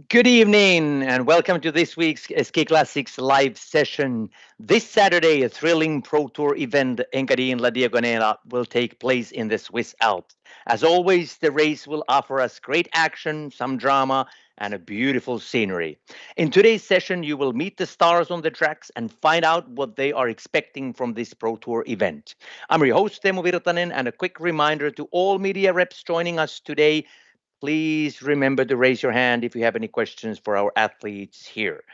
Good evening and welcome to this week's Ski Classics live session. This Saturday, a thrilling Pro Tour event, Engadin La Diagonela, will take place in the Swiss Alps. As always, the race will offer us great action, some drama, and a beautiful scenery. In today's session, you will meet the stars on the tracks and find out what they are expecting from this Pro Tour event. I'm your host, Teemu Virtanen, and a quick reminder to all media reps joining us today. Please remember to raise your hand if you have any questions for our athletes here.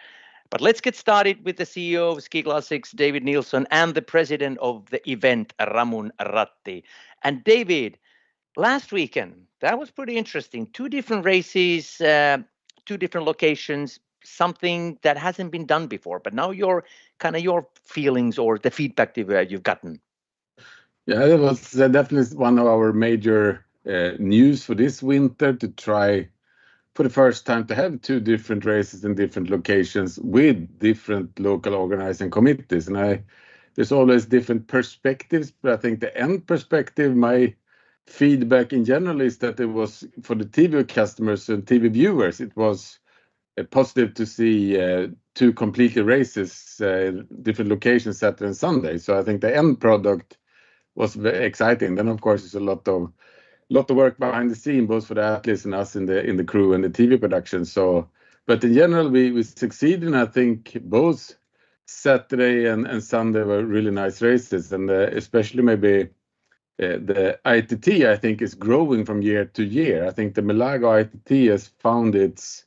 But let's get started with the CEO of Ski Classics, David Nilsson, and the president of the event, Ramun Ratti. And David, last weekend, that was pretty interesting. Two different races, two different locations, something that hasn't been done before. But now your feelings or the feedback that you've gotten. Yeah, that was definitely one of our major news for this winter, to try for the first time to have two different races in different locations with different local organizing committees. And there's always different perspectives, but I think the end perspective, my feedback in general is that it was, for the TV customers and TV viewers, it was positive to see two completely races, different locations, Saturday and Sunday. So I think the end product was very exciting. Then of course there's a lot of work behind the scene, both for the athletes and us in the crew and the TV production. So, but in general, we succeeded, and I think both Saturday and Sunday were really nice races, and especially maybe the ITT, I think, is growing from year to year. I think the Melago ITT has found its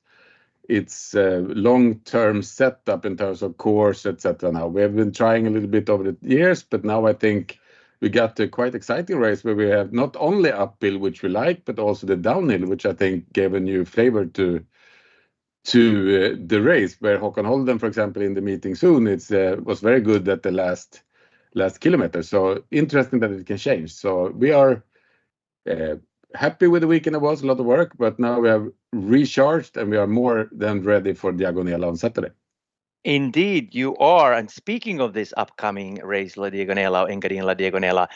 long-term setup in terms of course, etc. Now we have been trying a little bit over the years, but now I think we got a quite exciting race where we have not only uphill, which we like, but also the downhill, which I think gave a new flavor to the race. Where Haakon Holden, for example, in the meeting soon, was very good at the last kilometer. So interesting that it can change. So we are happy with the weekend. It was a lot of work, but now we have recharged and we are more than ready for Diagonela on Saturday. Indeed, you are. And speaking of this upcoming race, La Diagonela, Engadin La Diagonela,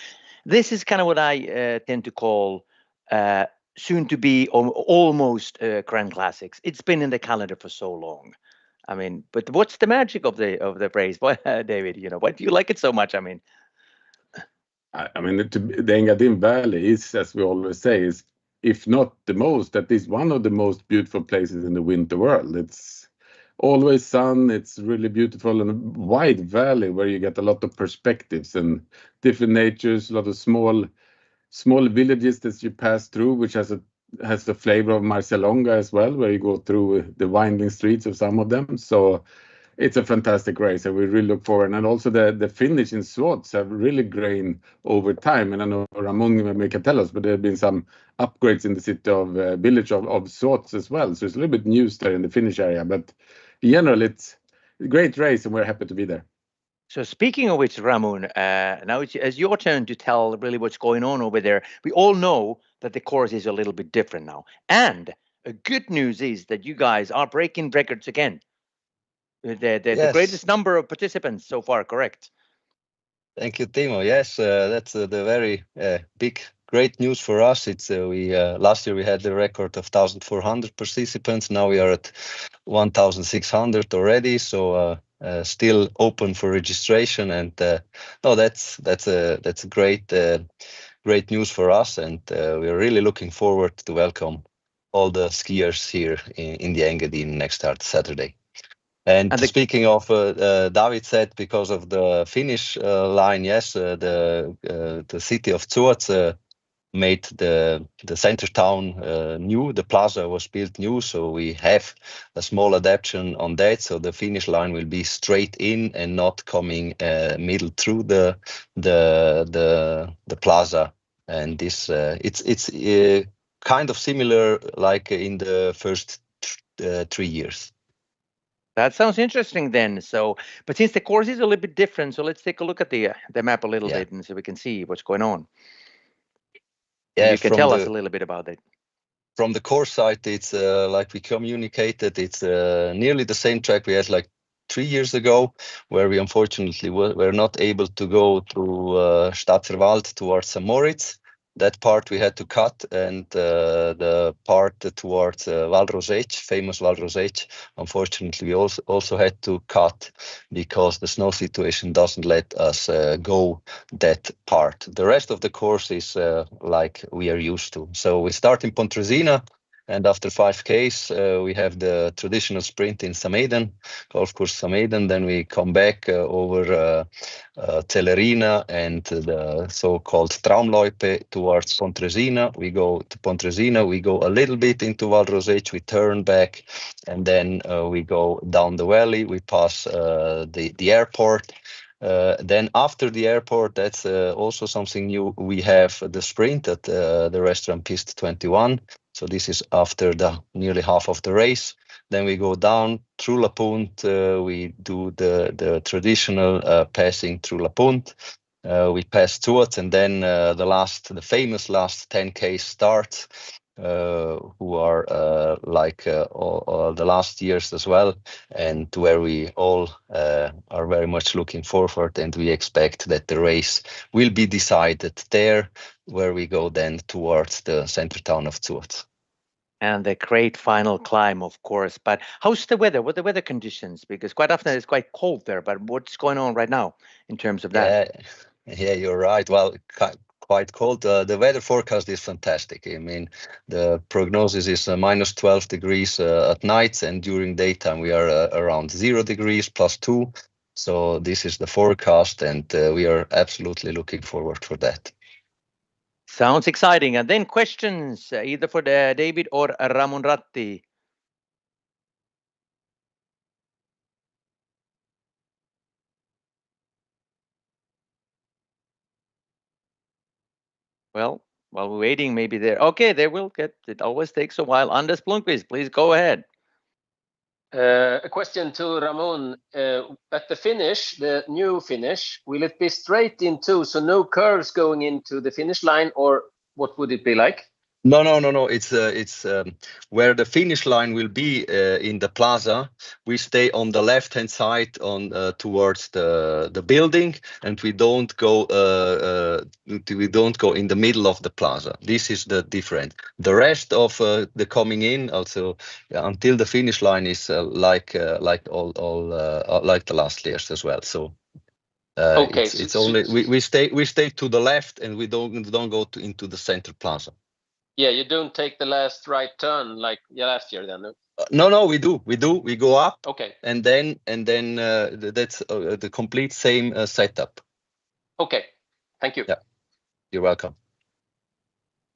this is kind of what I tend to call soon to be almost Grand Classics. It's been in the calendar for so long. I mean, but what's the magic of the race, David? Why do you like it so much? I mean, the Engadin Valley is, as we always say, is, if not the most, at least one of the most beautiful places in the winter world. It's always sun. It's really beautiful and a wide valley where you get a lot of perspectives and different natures, a lot of small villages that you pass through, which has the flavor of Marcialonga as well, where you go through the winding streets of some of them. So it's a fantastic race and we really look forward. And also the finish in Swords have really grown over time. And I know Ramun maybe can tell us, but there have been some upgrades in the city of village of Swords as well. So it's a little bit news there in the finish area, but in general, it's a great race and we're happy to be there. So speaking of which, Ramun, now it's your turn to tell really what's going on over there. We all know that the course is a little bit different now. And a good news is that you guys are breaking records again. The greatest number of participants so far, correct? Thank you, Timo. Yes, that's the very great news for us. It's last year we had the record of 1,400 participants. Now we are at 1,600 already. So still open for registration, and that's a great news for us, and we're really looking forward to welcome all the skiers here in the Engadin next Saturday. And speaking of, David said, because of the finish line, yes, the city of Swords made the center town new. The plaza was built new, so we have a small adaptation on that. So the finish line will be straight in and not coming middle through the plaza. And this it's kind of similar like in the first 3 years. That sounds interesting then. So, but since the course is a little bit different, so let's take a look at the map a little bit and so we can see what's going on. Yeah, you can tell us a little bit about it. From the course side, it's like we communicated, it's nearly the same track we had like 3 years ago, where we unfortunately were not able to go through Stadtverwald towards St. Moritz. That part we had to cut, and the part towards Valrosech, famous Valrosech, unfortunately we also had to cut because the snow situation doesn't let us go that part. The rest of the course is like we are used to. So we start in Pontresina, and after 5Ks, we have the traditional sprint in Sameiden, golf course Sameiden. Then we come back over Tellerina and the so-called Traumloipe towards Pontresina. We go to Pontresina, we go a little bit into Valrosech, we turn back, and then we go down the valley. We pass the airport. Then after the airport, that's also something new. We have the sprint at the restaurant Piste 21. So this is after the nearly half of the race. Then we go down through La Punt. We do the traditional passing through La Punt. We pass Tuat, and then the famous last 10K starts, who are like all the last years as well, and where we all are very much looking forward, and we expect that the race will be decided there, where we go then towards the center town of Tuat. And the great final climb, of course. But how's the weather? What are the weather conditions? Because quite often it's quite cold there. But what's going on right now in terms of that? Yeah, you're right. Well, quite cold. The weather forecast is fantastic. I mean, the prognosis is minus 12 degrees at night, and during daytime we are around 0 degrees, +2. So this is the forecast, and we are absolutely looking forward for that. Sounds exciting. And then questions, either for David or Ramun Ratti. Well, while we're waiting, maybe there. Okay, they will get. It always takes a while. Anders Blomqvist, please go ahead. A question to Ramun. At the finish, the new finish, will it be straight in two, so no curves going into the finish line, or what would it be like? No. It's where the finish line will be in the plaza. We stay on the left-hand side on towards the building, and we don't go in the middle of the plaza. This is the difference. The rest of the coming in also until the finish line is like all like the last years as well. So. Okay, it's only we stay to the left, and we don't go into the center plaza. Yeah, you don't take the last right turn like last year then? No, we do. We go up. Okay. And then that's the complete same setup. Okay, thank you. Yeah, you're welcome.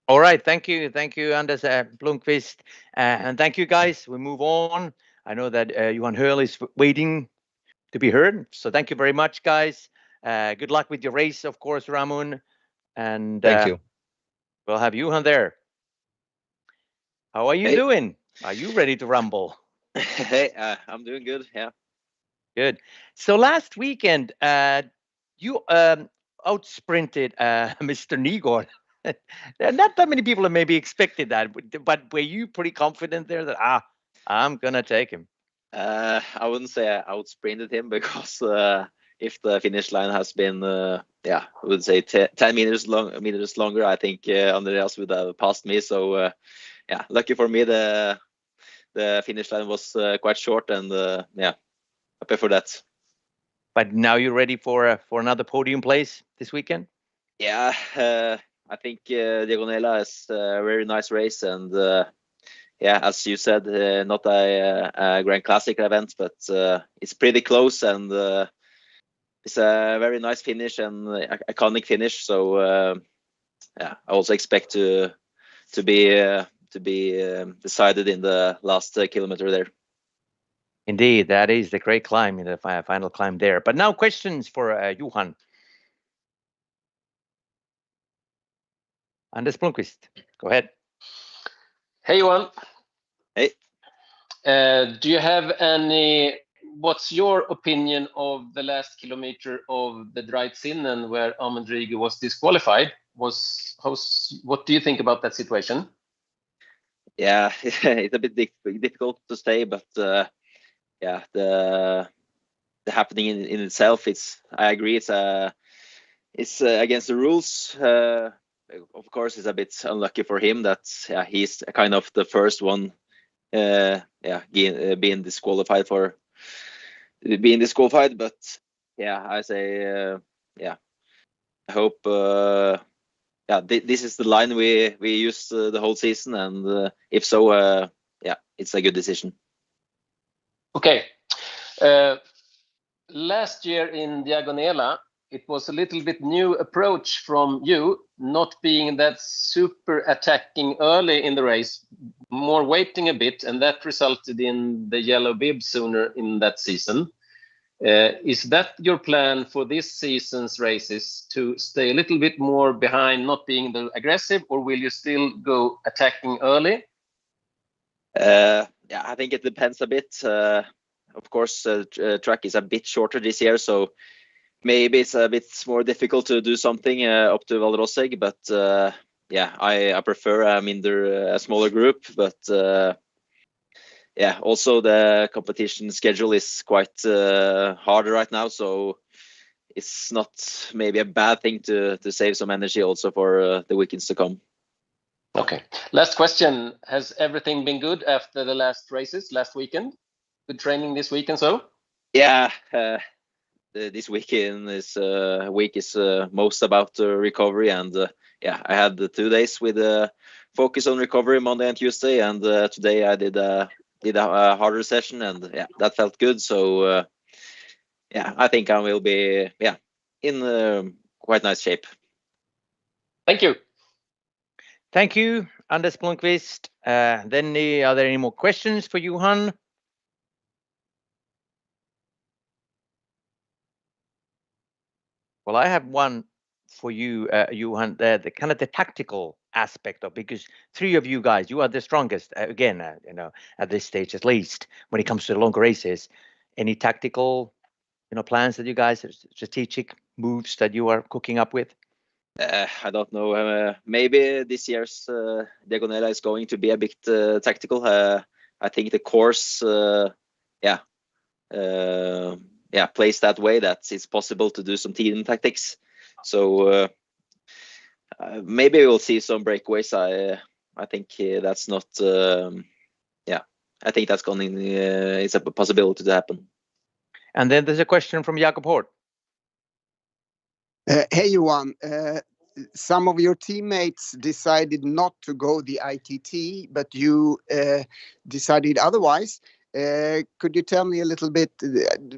All right, thank you, Anders Blomqvist, and thank you, guys. We move on. I know that Johan Hoel is waiting to be heard, so thank you very much, guys. Good luck with your race, of course, Ramun, and thank you. We'll have Johan there. How are you doing? Are you ready to rumble? Hey, I'm doing good. Yeah. Good. So last weekend, you outsprinted Mr. Nygård. Not that many people have maybe expected that, but were you pretty confident there that I'm gonna take him? I wouldn't say I outsprinted him because if the finish line has been I would say 10 meters longer, I think Andreas would have passed me. So lucky for me, the finish line was quite short, and happy for that. But now you're ready for another podium place this weekend? Yeah, I think Diagonela is a very nice race, and as you said, not a Grand Classic event, but it's pretty close, and it's a very nice finish and iconic finish. So I also expect to be decided in the last kilometer there. Indeed, that is the great climb in the final climb there. But now questions for Johan. Anders Blomqvist, go ahead. Hey, Johan. Hey. Do you have what's your opinion of the last kilometer of the Dreitsinnen where Amundrige was disqualified? What do you think about that situation? Yeah, it's a bit difficult to say, but the happening in itself, I agree, it's against the rules. of course, it's a bit unlucky for him that he's kind of the first one being disqualified. But I say I hope this is the line we use the whole season, and if so, it's a good decision. Okay. Last year in Diagonela, it was a little bit new approach from you, not being that super attacking early in the race, more waiting a bit, and that resulted in the yellow bib sooner in that season. Is that your plan for this season's races, to stay a little bit more behind, not being the aggressive, or will you still go attacking early? I think it depends a bit. Of course, track is a bit shorter this year, so maybe it's a bit more difficult to do something up to Valderoseg, but I prefer a smaller group, but also the competition schedule is quite hard right now, so it's not maybe a bad thing to save some energy also for the weekends to come. Okay. Last question. Has everything been good after the last races last weekend? Good training this week and so? Yeah, this weekend is most about recovery, and I had the 2 days with focus on recovery, Monday and Tuesday, and today I did a harder session, and that felt good. So I think I will be in quite nice shape. Thank you. Thank you, Anders Blomqvist. Then are there any more questions for Johan? Well, I have one for you, Johan, the kind of the tactical aspect of, because 3 of you guys, you are the strongest again, at this stage, at least when it comes to the longer races. Any tactical, plans that you guys, strategic moves that you are cooking up with? I don't know. Maybe this year's Diagonela is going to be a bit tactical. I think the course, plays that way, that it's possible to do some team tactics. So maybe we'll see some breakaways. I think that's not. I think that's going. It's a possibility to happen. And then there's a question from Jakob Hort. Hey, Johan. Some of your teammates decided not to go the ITT, but you decided otherwise. Could you tell me a little bit,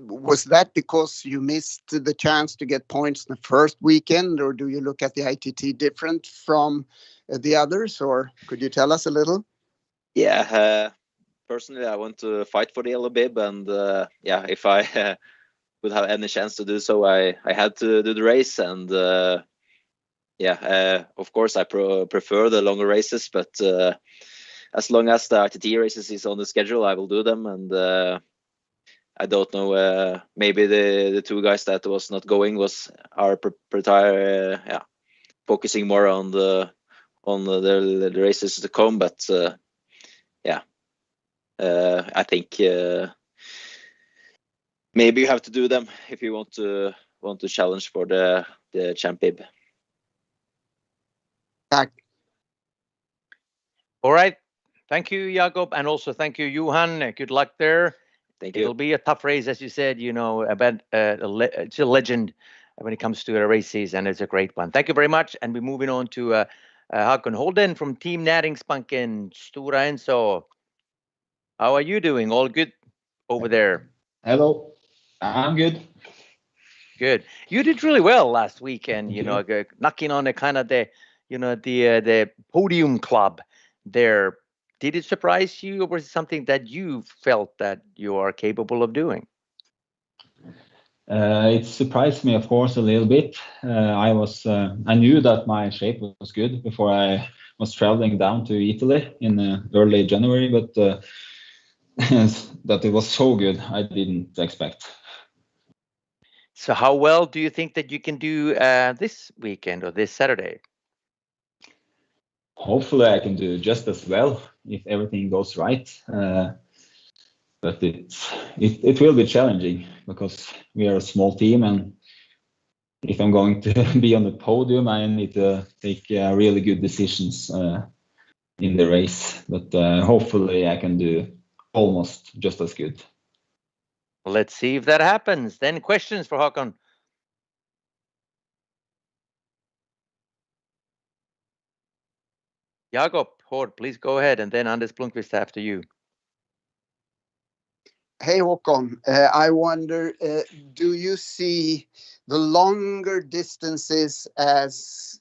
was that because you missed the chance to get points in the first weekend, or do you look at the ITT different from the others, or could you tell us a little? Yeah, personally, I want to fight for the yellow bib, and if I would have any chance to do so, I had to do the race, and of course I prefer the longer races, but as long as the ITT races is on the schedule, I will do them. And I don't know, maybe the 2 guys that was not going are focusing more on the races to come. But I think maybe you have to do them if you want to challenge for the champ bib. All right. Thank you, Jakob, and also thank you, Johan. Good luck there. Thank you. It'll be a tough race, as you said. It's a legend when it comes to the races, and it's a great one. Thank you very much. And we're moving on to Haakon Holden from Team Naeringsbanken, Stora Enso. How are you doing? All good over there? Hello. I'm good. Good. You did really well last weekend. Knocking on the kind of the podium club there. Did it surprise you, or was it something that you felt that you are capable of doing? It surprised me, of course, a little bit. I knew that my shape was good before I was traveling down to Italy in early January, but that it was so good, I didn't expect. So how well do you think that you can do this weekend or this Saturday? Hopefully I can do just as well if everything goes right. But it will be challenging because we are a small team, and if I'm going to be on the podium, I need to take really good decisions in the race. But hopefully I can do almost just as good. Let's see if that happens. Then questions for Haakon. Jakob Hård, please go ahead, and then Anders Blomqvist after you. Hey Håkon, I wonder, do you see the longer distances as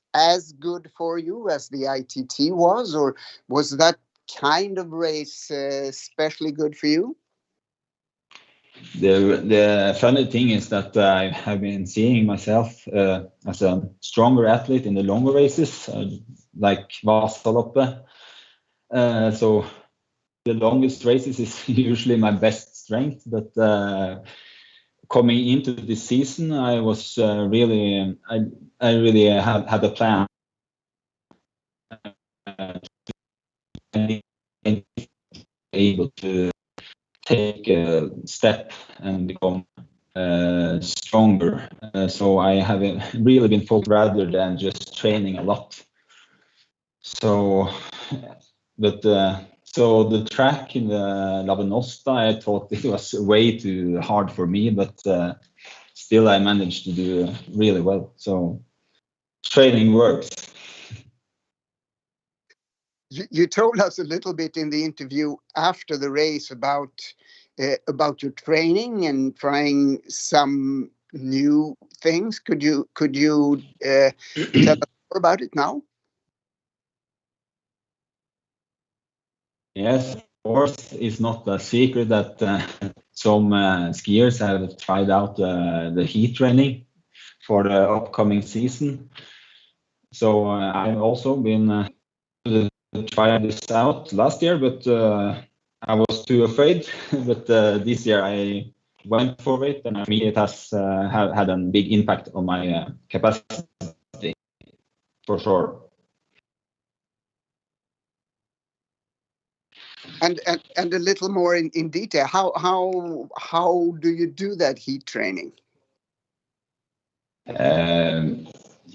good for you as the ITT was, or was that kind of race especially good for you? The funny thing is that I have been seeing myself as a stronger athlete in the longer races, like Vasaloppet. So the longest races is usually my best strength, but coming into this season, I was really had a plan to be able to take a step and become stronger. So I have really been focused rather than just training a lot. So, but so the track in the La Venosta, I thought it was way too hard for me, but still I managed to do really well. So training works. You told us a little bit in the interview after the race about your training and trying some new things. Could you tell us more about it now? Yes, of course, it's not a secret that some skiers have tried out the heat training for the upcoming season. So I've also been to try this out last year, but I was too afraid. But this year I went for it, and I mean it has had a big impact on my capacity, for sure. And a little more in detail, how do you do that heat training?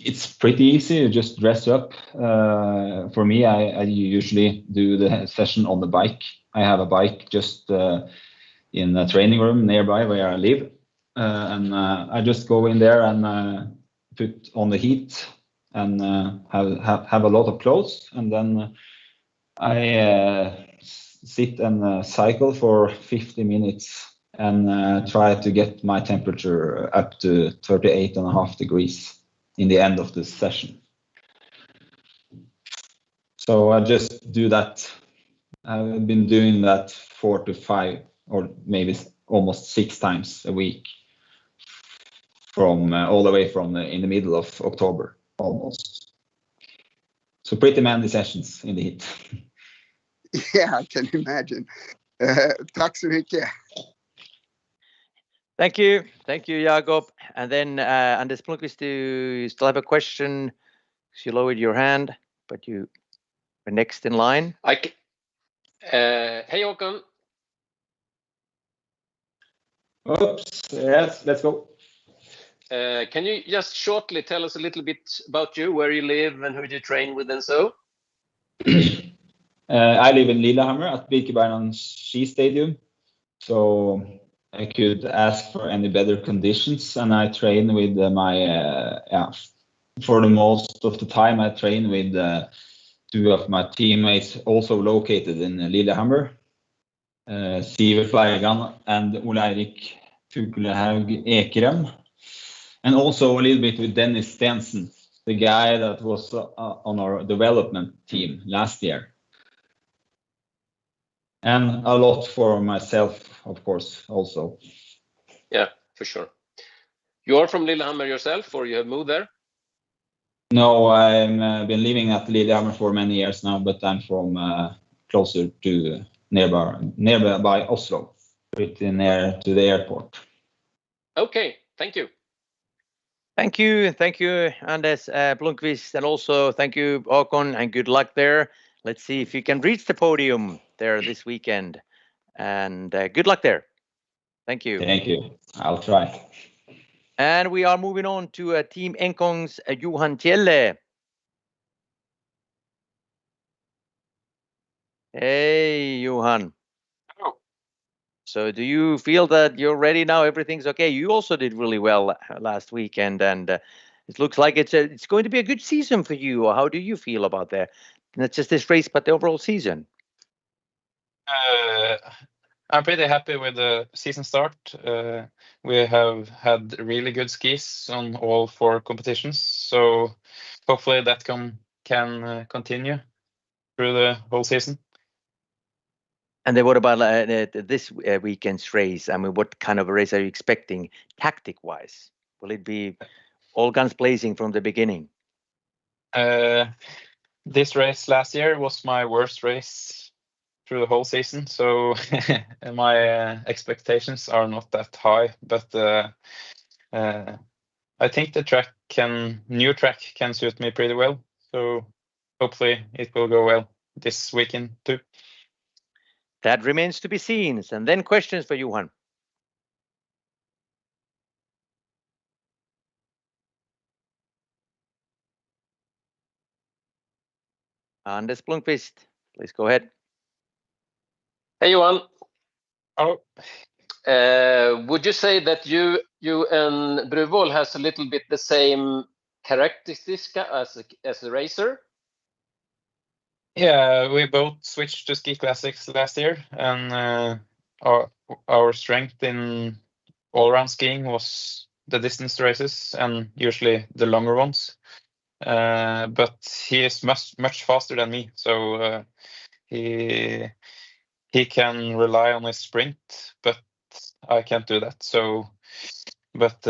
It's pretty easy. You just dress up. For me, I usually do the session on the bike. I have a bike just in a training room nearby where I live, and I just go in there and put on the heat and have a lot of clothes, and then I sit and cycle for 50 minutes and try to get my temperature up to 38.5 degrees in the end of the session. So I just do that. I've been doing that 4 to 5 or maybe almost 6 times a week from all the way from in the middle of October almost. So pretty many sessions in the heat. Yeah, I can imagine. Tack så mycket. Thank you, Jakob. And then Anders Blomqvist, do you still have a question? You lowered your hand, but you are next in line. Hey Håkon. Oops, yes, let's go. Can you just shortly tell us a little bit about you, where you live and who you train with and so? I live in Lillehammer at Birkebergans Ski Stadium, so I could ask for any better conditions, and I train with for the most of the time I train with 2 of my teammates also located in Lillehammer, Sivert Bergan and Ole-Eirik Fuglehaug Ekrem, and also a little bit with Dennis Stensen, the guy that was on our development team last year. And a lot for myself, of course, also. Yeah, for sure. You are from Lillehammer yourself, or you have moved there? No, I've been living at Lillehammer for many years now, but I'm from closer to nearby Oslo, pretty near to the airport. Okay, thank you. Thank you, Anders Blomqvist, and also thank you, Haakon, and good luck there. Let's see if you can reach the podium there this weekend, and good luck there. Thank you. Thank you. I'll try. And we are moving on to Team Engcon's Johan Tjelle. Hey, Johan. Hello. So do you feel that you're ready now? Everything's okay? You also did really well last weekend, and it looks like it's going to be a good season for you. How do you feel about that? Not just this race, but the overall season. I'm pretty happy with the season start. We have had really good skis on all 4 competitions, so hopefully that can continue through the whole season. And then what about this weekend's race? I mean, what kind of a race are you expecting tactic-wise? Will it be all guns blazing from the beginning? This race last year was my worst race through the whole season, so my expectations are not that high. But I think the new track can suit me pretty well. So hopefully it will go well this weekend too. That remains to be seen. And then questions for Johan. Anders Blomqvist, please go ahead. Hey, Johan. Oh. Would you say that you and Bruvol has a little bit the same characteristics as a racer? Yeah, we both switched to ski classics last year, and our strength in all-round skiing was the distance races and usually the longer ones. But he is much faster than me, so he can rely on his sprint, but I can't do that. So, but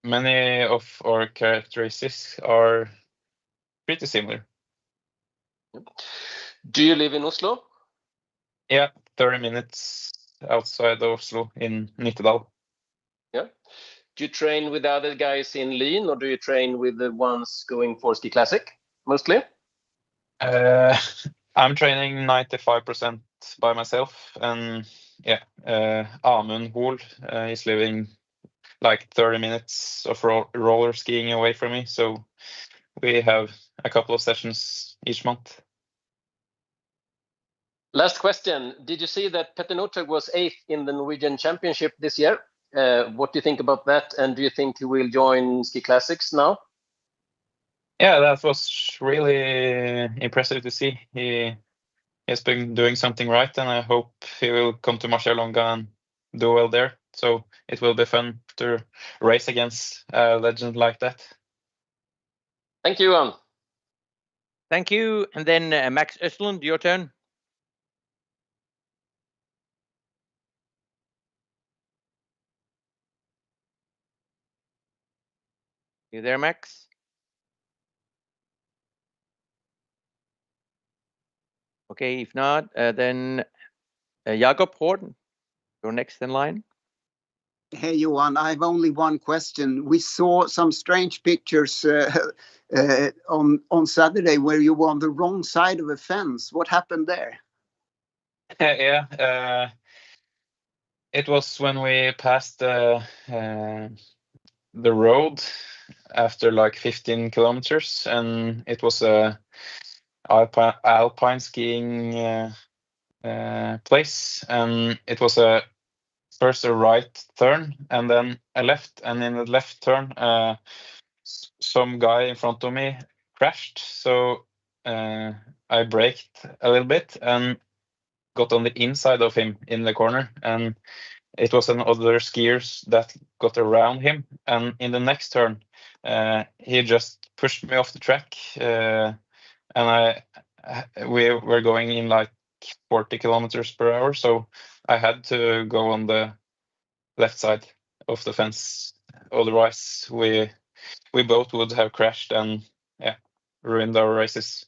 many of our characteristics are pretty similar. Do you live in Oslo? Yeah, 30 minutes outside of Oslo in Nittedal. Yeah. Do you train with the other guys in lean, or do you train with the ones going for ski classic mostly? I'm training 95% by myself, and yeah, Ramun Ratti is living like 30 minutes of roller skiing away from me, so we have a couple of sessions each month. Last question. Did you see that Petter Northug was 8th in the Norwegian Championship this year? What do you think about that? And do you think he will join Ski Classics now? Yeah, that was really impressive to see. He has been doing something right, and I hope he will come to Marcialonga and do well there. So it will be fun to race against a legend like that. Thank you, Johan. Thank you. And then Max Östlund, your turn. You there, Max? Okay, if not, then Jakob Horn, you're next in line. Hey, Johan, I have only one question. We saw some strange pictures on Saturday where you were on the wrong side of a fence. What happened there? Yeah, it was when we passed the road after like 15 kilometers, and it was a alpine skiing place, and it was first a right turn and then a left, and in the left turn some guy in front of me crashed, so I braked a little bit and got on the inside of him in the corner, and it was another skiers that got around him, and in the next turn he just pushed me off the track, and we were going in like 40 kilometers per hour, so I had to go on the left side of the fence. Otherwise, we both would have crashed and ruined our races.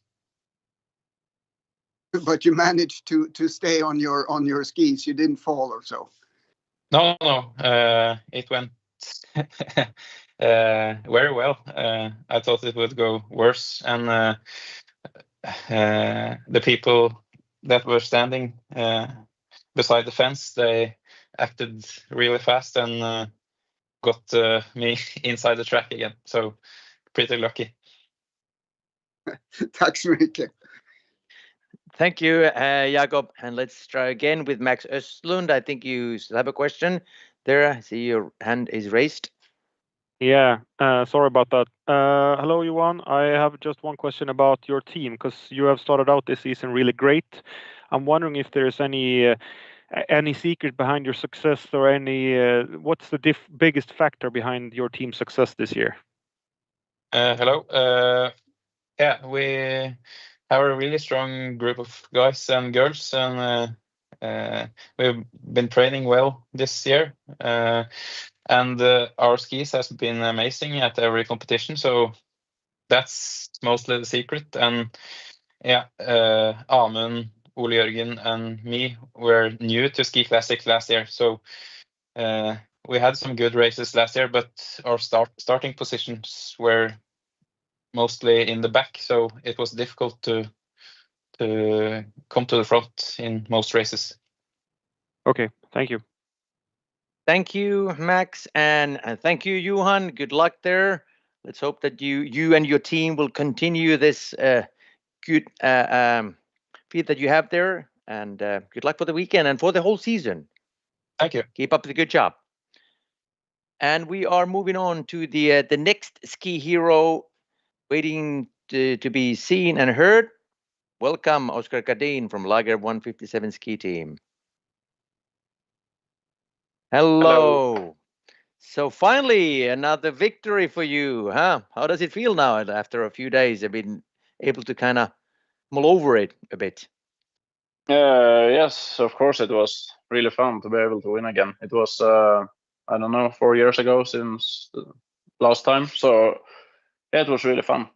But you managed to stay on your skis. You didn't fall or so. No, it went very well. I thought it would go worse, and the people that were standing beside the fence, they acted really fast, and got me inside the track again. So pretty lucky. Tack så mycket. Thank you, Jakob. And let's try again with Max Östlund. I think you still have a question there. I see your hand is raised. Yeah, sorry about that. Hello, Johan. I have just one question about your team, because you have started out this season really great. I'm wondering if there's any secret behind your success, or any what's the biggest factor behind your team's success this year? Hello. Yeah, we have a really strong group of guys and girls, and we've been training well this year. And our skis has been amazing at every competition, so that's mostly the secret. And yeah, Amund, Ole Jørgen, and me were new to Ski Classics last year, so we had some good races last year, but our starting positions were mostly in the back, so it was difficult to come to the front in most races. Okay, thank you. Thank you, Max, and thank you, Johan. Good luck there. Let's hope that you and your team will continue this good feat that you have there, and good luck for the weekend and for the whole season. Thank you. Keep up the good job. And we are moving on to the next ski hero, waiting to be seen and heard. Welcome, Oskar Kardin from Lager 157 ski team. Hello. So finally, another victory for you, huh? How does it feel now after a few days? I've been able to kind of mull over it a bit. Yes, of course, it was really fun to be able to win again. It was, I don't know, 4 years ago since last time. So yeah, it was really fun.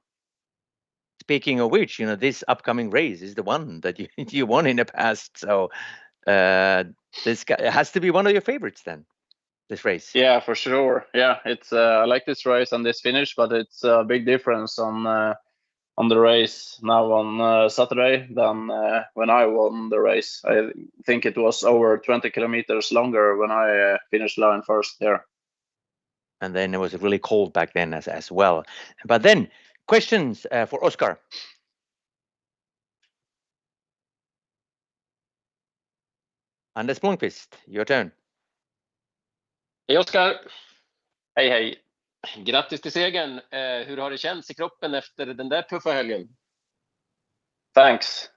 Speaking of which, this upcoming race is the one that you won in the past. So this has to be one of your favorites then, this race. Yeah, for sure. Yeah, it's I like this race and this finish, but it's a big difference on the race now on Saturday than when I won the race. I think it was over 20 kilometers longer when I finished line first there. And then it was really cold back then as well. But then, questions for Oskar. Anders Blomqvist, your turn. Hej Oskar! Hej hej! Grattis till segern. Hur har det känts i kroppen efter den där tuffa helgen? Thanks.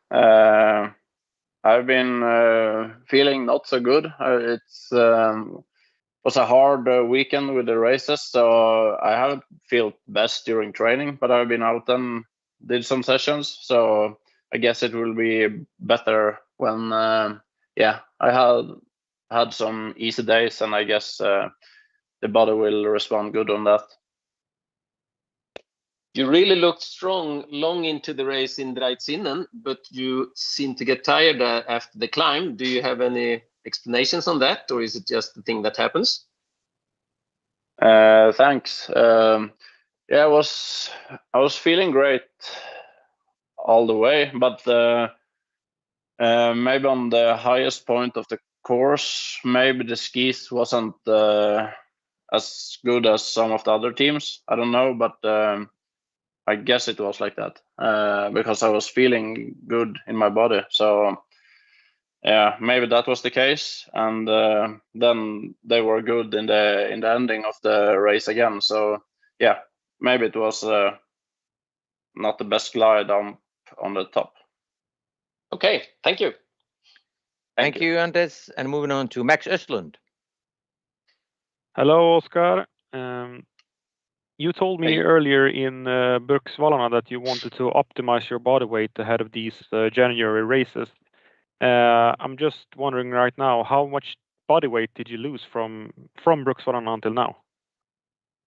I've been feeling not so good. It's was a hard weekend with the races, so I haven't felt best during training, but I've been out and did some sessions, so I guess it will be better when I had some easy days, and I guess the body will respond good on that. You really looked strong long into the race in Dreitsinnen, but you seem to get tired after the climb. Do you have any explanations on that, or is it just the thing that happens? Thanks. Yeah, I was feeling great all the way, but maybe on the highest point of the course, maybe the skis wasn't as good as some of the other teams. I don't know, but I guess it was like that because I was feeling good in my body. So yeah, maybe that was the case, and then they were good in the ending of the race again. So yeah, maybe it was not the best glide on the top. Okay, thank you. Thank you, Anders. And moving on to Max Östlund. Hello, Oskar. You told me earlier in Bruksvallarna that you wanted to optimize your body weight ahead of these January races. I'm just wondering right now, how much body weight did you lose from Bruksvallarna until now?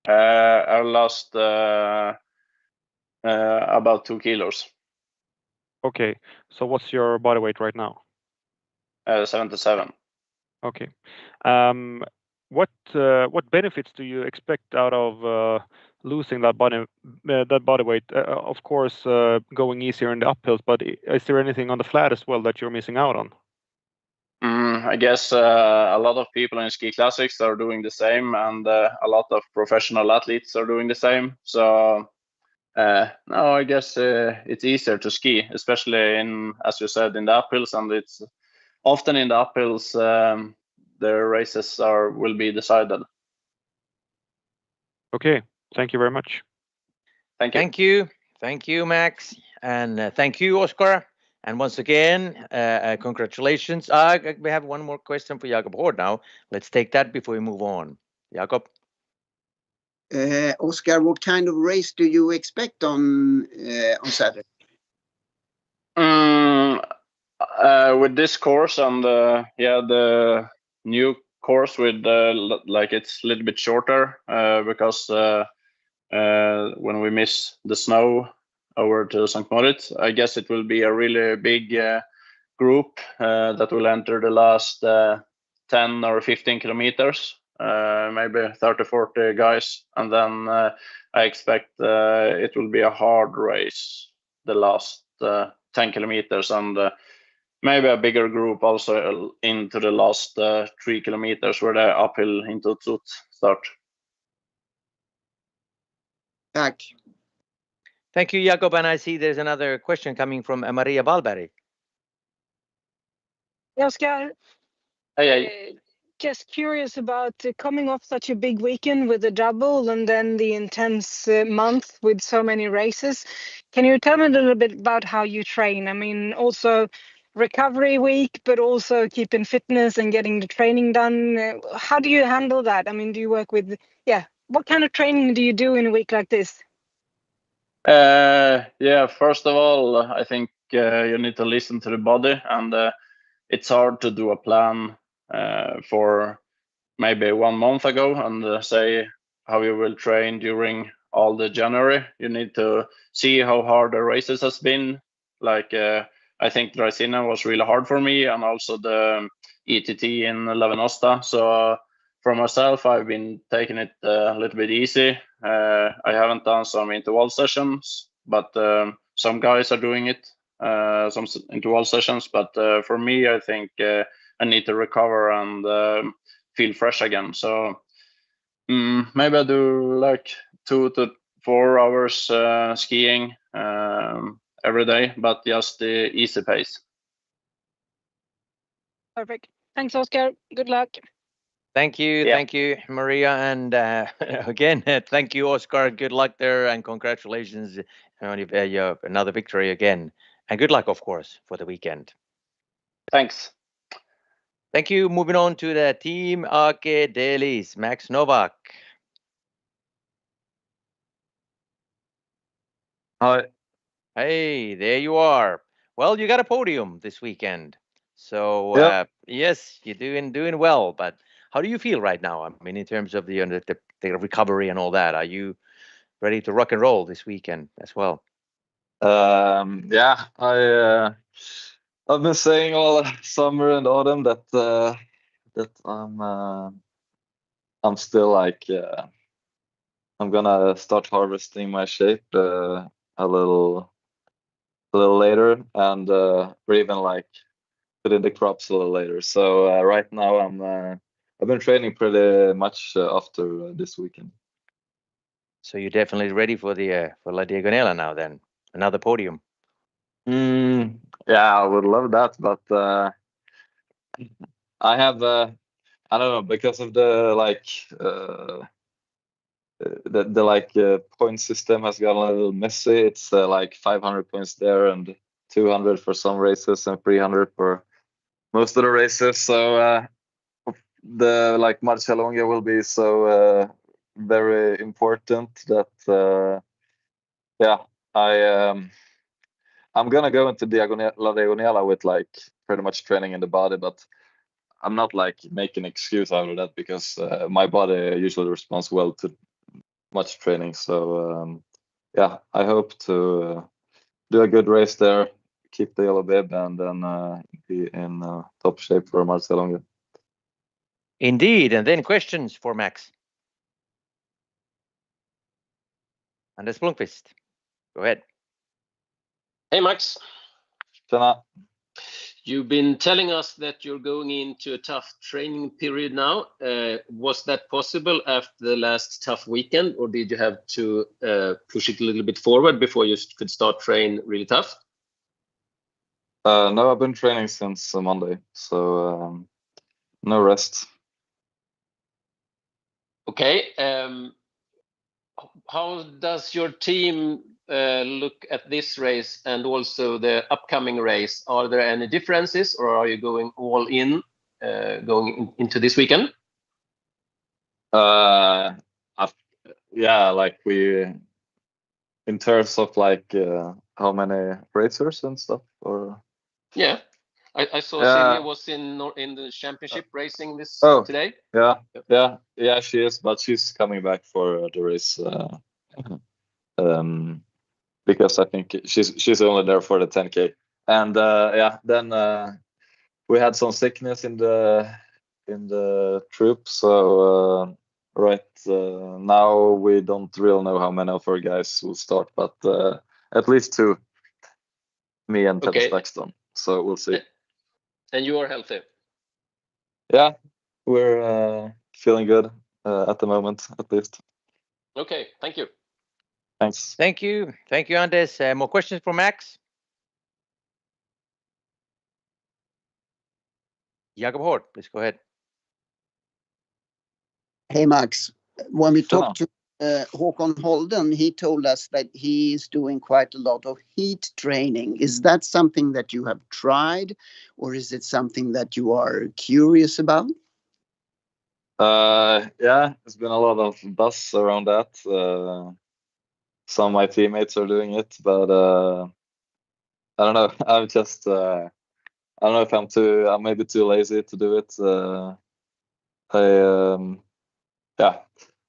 I lost about 2 kilos. Okay, so what's your body weight right now? 77. Okay. What benefits do you expect out of losing that body weight? Of course, going easier in the uphills, but is there anything on the flat as well that you're missing out on? I guess a lot of people in ski classics are doing the same, and a lot of professional athletes are doing the same. So no, I guess it's easier to ski, especially in, as you said, in the uphills, and it's often in the uphills the races will be decided. Okay, thank you very much. Thank you. Thank you. Thank you, Max. And thank you, Oskar. And once again, congratulations. We have one more question for Jakob Hård now. Let's take that before we move on. Jakob? Oskar, what kind of race do you expect on Saturday? With this course and the new course with like it's a little bit shorter because when we miss the snow over to St. Moritz, I guess it will be a really big group that will enter the last 10 or 15 kilometers, maybe 30, 40 guys. And then I expect it will be a hard race, the last 10 kilometers, and maybe a bigger group also into the last 3 kilometers where the uphill into Zut start. Thank you, Jakob. And I see there's another question coming from Maria Wahlberg. Oskar, Hey. Just curious about coming off such a big weekend with the double and then the intense month with so many races. Can you tell me a little bit about how you train? I mean, also recovery week, but also keeping fitness and getting the training done. How do you handle that? I mean, do you work with, what kind of training do you do in a week like this? First of all, I think you need to listen to the body, and it's hard to do a plan for maybe 1 month ago and say how you will train during all the January. You need to see how hard the races has been. Like I think Draisina was really hard for me, and also the ETT in Levenosta. So for myself, I've been taking it a little bit easy. I haven't done some interval sessions, but some guys are doing it, some interval sessions. But for me, I think I need to recover and feel fresh again. So maybe I do like 2 to 4 hours skiing every day, but just the easy pace. Perfect. Thanks, Oskar. Good luck. Thank you. Yeah. Thank you, Maria. And again, thank you, Oskar. Good luck there and congratulations on your another victory again. And good luck, of course, for the weekend. Thanks. Thank you. Moving on to the team Aker Daehlies, Max Novak. Hi. Hey, there you are. Well, you got a podium this weekend. So Yeah. yes, you're doing well. But how do you feel right now? I mean, in terms of the recovery and all that, are you ready to rock and roll this weekend as well? Yeah, I've been saying all summer and autumn that I'm still like I'm gonna start harvesting my shape a little later, and or even like put in the crops a little later. So right now I've been training pretty much after this weekend. So you're definitely ready for the for La Diagonela now then, another podium. Yeah, I would love that, but I have I don't know, because of the like point system has gotten a little messy. It's like 500 points there and 200 for some races and 300 for most of the races. So the like Marcia Longa will be so very important that I'm gonna go into La Diagonela with like pretty much training in the body, but I'm not like making an excuse out of that because my body usually responds well to much training. So I hope to do a good race there, keep the yellow bib, and then be in top shape for Marcia Longa. Indeed. And then questions for Max. Anders Blomqvist, go ahead. Hey, Max. Tjena. You've been telling us that you're going into a tough training period now. Was that possible after the last tough weekend, or did you have to push it a little bit forward before you could start train really tough? No, I've been training since Monday, so no rest. Okay. How does your team look at this race and also the upcoming race? Are there any differences, or are you going all in into this weekend? Yeah, like in terms of like how many racers and stuff, or yeah, I saw Silja was in the championship racing this today. Yeah, she is, but she's coming back for the race because I think she's only there for the 10K, and then we had some sickness in the troop, so right now we don't really know how many of our guys will start, but at least 2, me and Petter Stakston, so we'll see. And you are healthy? Yeah, we're feeling good at the moment, at least. Okay, thank you. Thanks. Thank you, Anders. More questions for Max? Jakob Hård, please go ahead. Hey, Max. When we talked to Haakon Holden, he told us that he's doing quite a lot of heat training. Is that something that you have tried, or is it something that you are curious about? Yeah, there's been a lot of buzz around that. Some of my teammates are doing it, but I don't know. I'm just I don't know if I'm maybe too lazy to do it.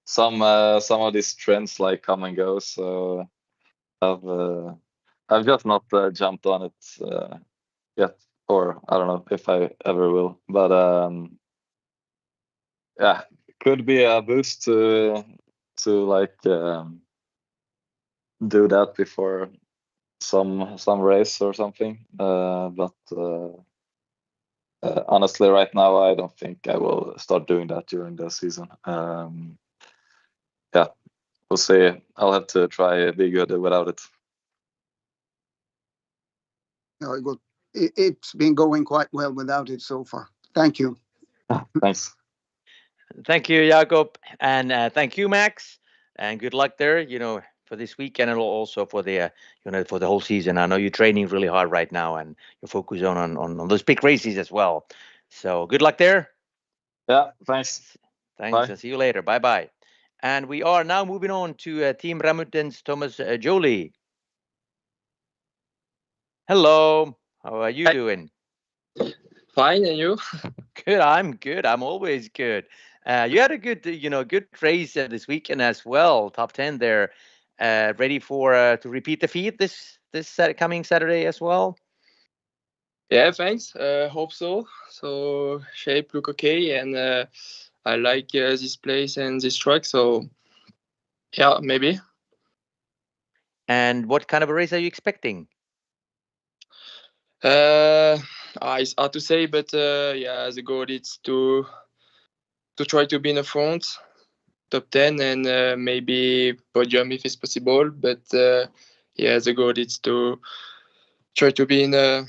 Some of these trends like come and go, so I've just not jumped on it yet, or I don't know if I ever will. But yeah, could be a boost to like do that before some race or something. But honestly, right now I don't think I will start doing that during the season. Yeah, we'll see. I'll have to try be good without it. Very good. It's been going quite well without it so far. Thank you. Thanks. Thank you, Jakob, and thank you, Max, and good luck there. For this weekend and also for the for the whole season. I know you're training really hard right now, and you're focused on those big races as well. So good luck there. Yeah, thanks. Thanks, Bye. and see you later. Bye bye. And we are now moving on to Team Ramudden's Thomas Joly. Hello, how are you doing? Fine, and you? Good. I'm good. I'm always good. You had a good, good race this weekend as well. Top 10 there. Ready for to repeat the feat this coming Saturday as well? Yeah, thanks. Hope so. So shape look okay, and I like this place and this track. So yeah, maybe. And what kind of a race are you expecting? It's hard to say, but yeah, the goal is to try to be in the front, top 10, and maybe podium if it's possible. But yeah, the goal is to try to be in the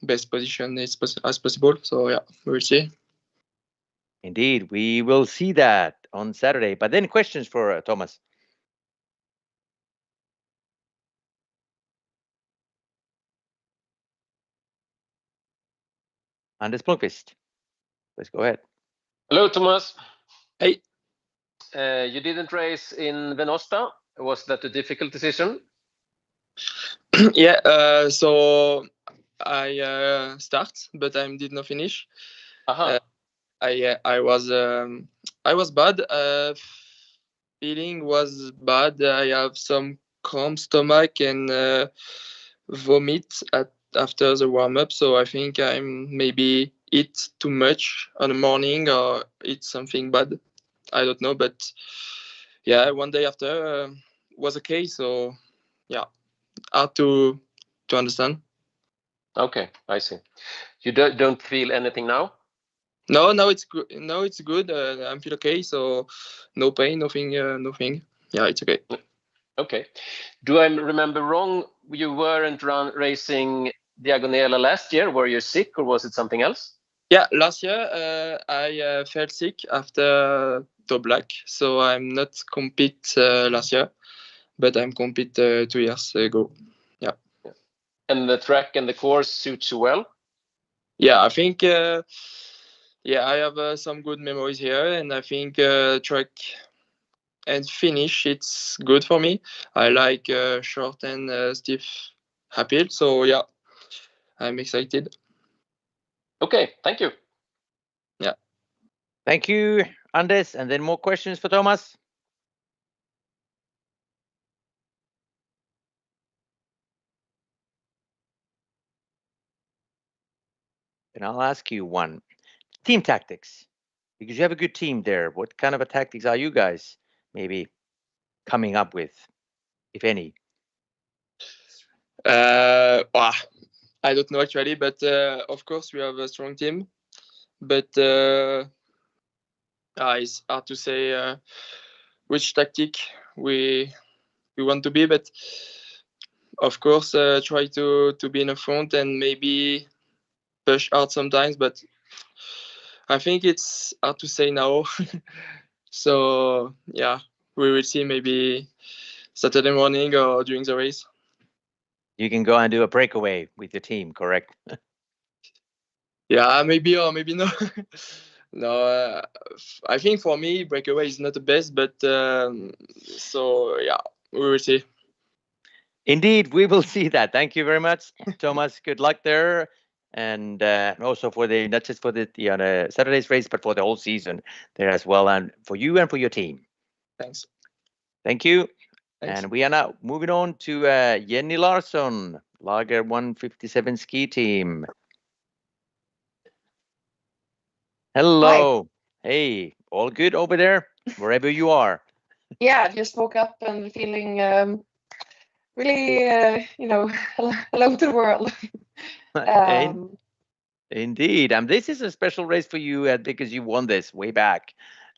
best position as possible. So yeah, we'll see. Indeed, we will see that on Saturday. But then questions for Thomas. Anders Blomqvist, let's go ahead. Hello, Thomas. Hey. You didn't race in Venosta. Was that a difficult decision? Yeah. So I start, but I did not finish. I was bad. Feeling was bad. I have some cramp stomach and vomit after the warm up. So I think I'm maybe eat too much on the morning or eat something bad. I don't know, but yeah, one day after was okay. So yeah, hard to understand. Okay, I see. You don't feel anything now? No, it's good. No, it's good. I feel okay, so no pain, nothing. Yeah, it's okay. Okay. Do I remember wrong? You weren't racing Diagonela last year. Were you sick, or was it something else? Yeah, last year I felt sick after the black, so I'm not compete last year, but I'm compete 2 years ago. Yeah. And the track and the course suits you well? Yeah, I think. Yeah, I have some good memories here, and I think track and finish it's good for me. I like short and stiff uphill, so yeah, I'm excited. Okay, thank you. Yeah. Thank you, Anders. And then more questions for Thomas? And I'll ask you one. Team tactics, because you have a good team there. What kind of a tactics are you guys maybe coming up with, if any? I don't know actually, but of course we have a strong team. But it's hard to say which tactic we want to be. But of course, try to be in the front and maybe push hard sometimes. But I think it's hard to say now. So yeah, we will see maybe Saturday morning or during the race. You can go and do a breakaway with your team, correct? Yeah, maybe or maybe no. No, I think for me breakaway is not the best, but so yeah, we will see. Indeed, we will see that. Thank you very much, Thomas. Good luck there, and also for the not just for the Saturday's race, but for the whole season there as well, and for you and for your team. Thanks. Thank you. Thanks. And we are now moving on to Yenni Larson, Lager 157 ski team. Hello. Hi. Hey, all good over there, wherever you are? Yeah, I just woke up and feeling really, hello to the world. Indeed. This is a special race for you because you won this way back.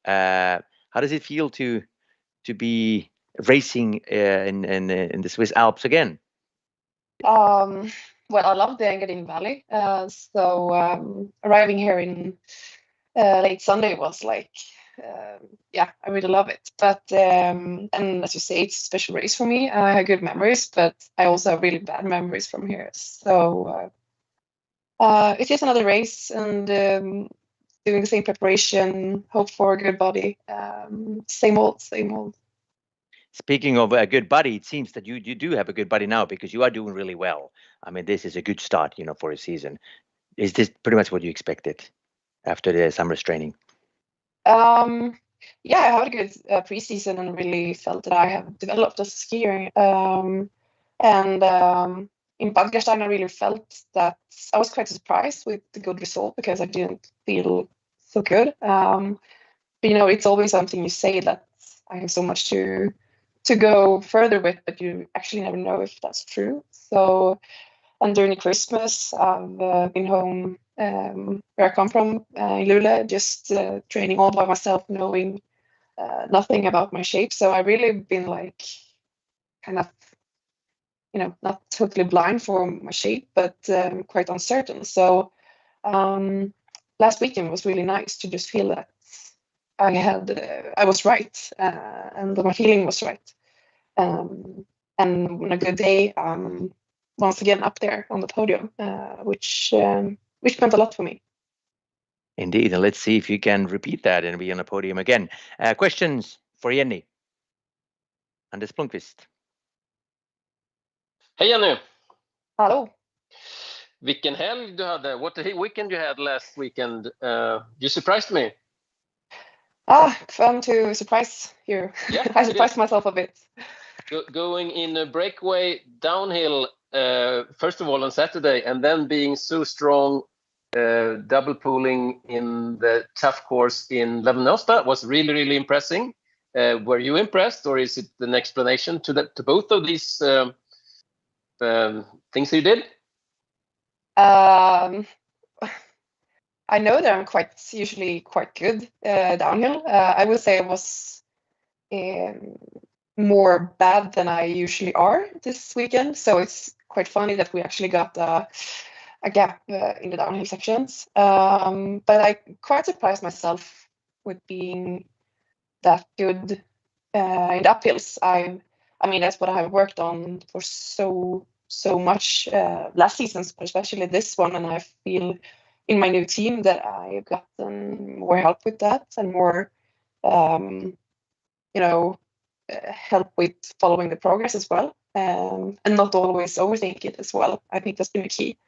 How does it feel to be racing in the Swiss Alps again? Well, I love the Engadin Valley. So arriving here in late Sunday was like, yeah, I really love it. But and as you say, it's a special race for me. I have good memories, but I also have really bad memories from here. So it's just another race and doing the same preparation, hope for a good body. Same old, same old. Speaking of a good body, it seems that you do have a good body now because you are doing really well. I mean, this is a good start, for a season. Is this pretty much what you expected after the summer's training? Yeah, I had a good preseason and really felt that I have developed as a skier. And in Badgerstein, I really felt that I was quite surprised with the good result because I didn't feel so good. But it's always something you say that I have so much to go further with, but you actually never know if that's true. So, and during Christmas, I've been home where I come from, in Luleå, just training all by myself, knowing nothing about my shape. So I really been like kind of, not totally blind for my shape, but quite uncertain. So last weekend was really nice to just feel that I was right, and my feeling was right. And on a good day, once again up there on the podium, which meant a lot for me. Indeed, and let's see if you can repeat that and be on the podium again. Questions for Yenni? Anders Blomqvist. Hej Jenny! Hallå! Vilken helg du hade. What a weekend you had last weekend. You surprised me. Fun to surprise you. Yeah, I surprised myself a bit. Going in a breakaway downhill, first of all on Saturday, and then being so strong, double pulling in the tough course in Levenosta was really, really impressive. Were you impressed, or is it an explanation to both of these things you did? I know that I'm usually quite good downhill. I would say I was more bad than I usually are this weekend. So it's quite funny that we actually got a gap in the downhill sections. But I quite surprised myself with being that good in the uphills. I mean, that's what I have worked on for so much last season, especially this one, and I feel in my new team that I've gotten more help with that and more, help with following the progress as well, and not always overthink it as well. I think that's been the key.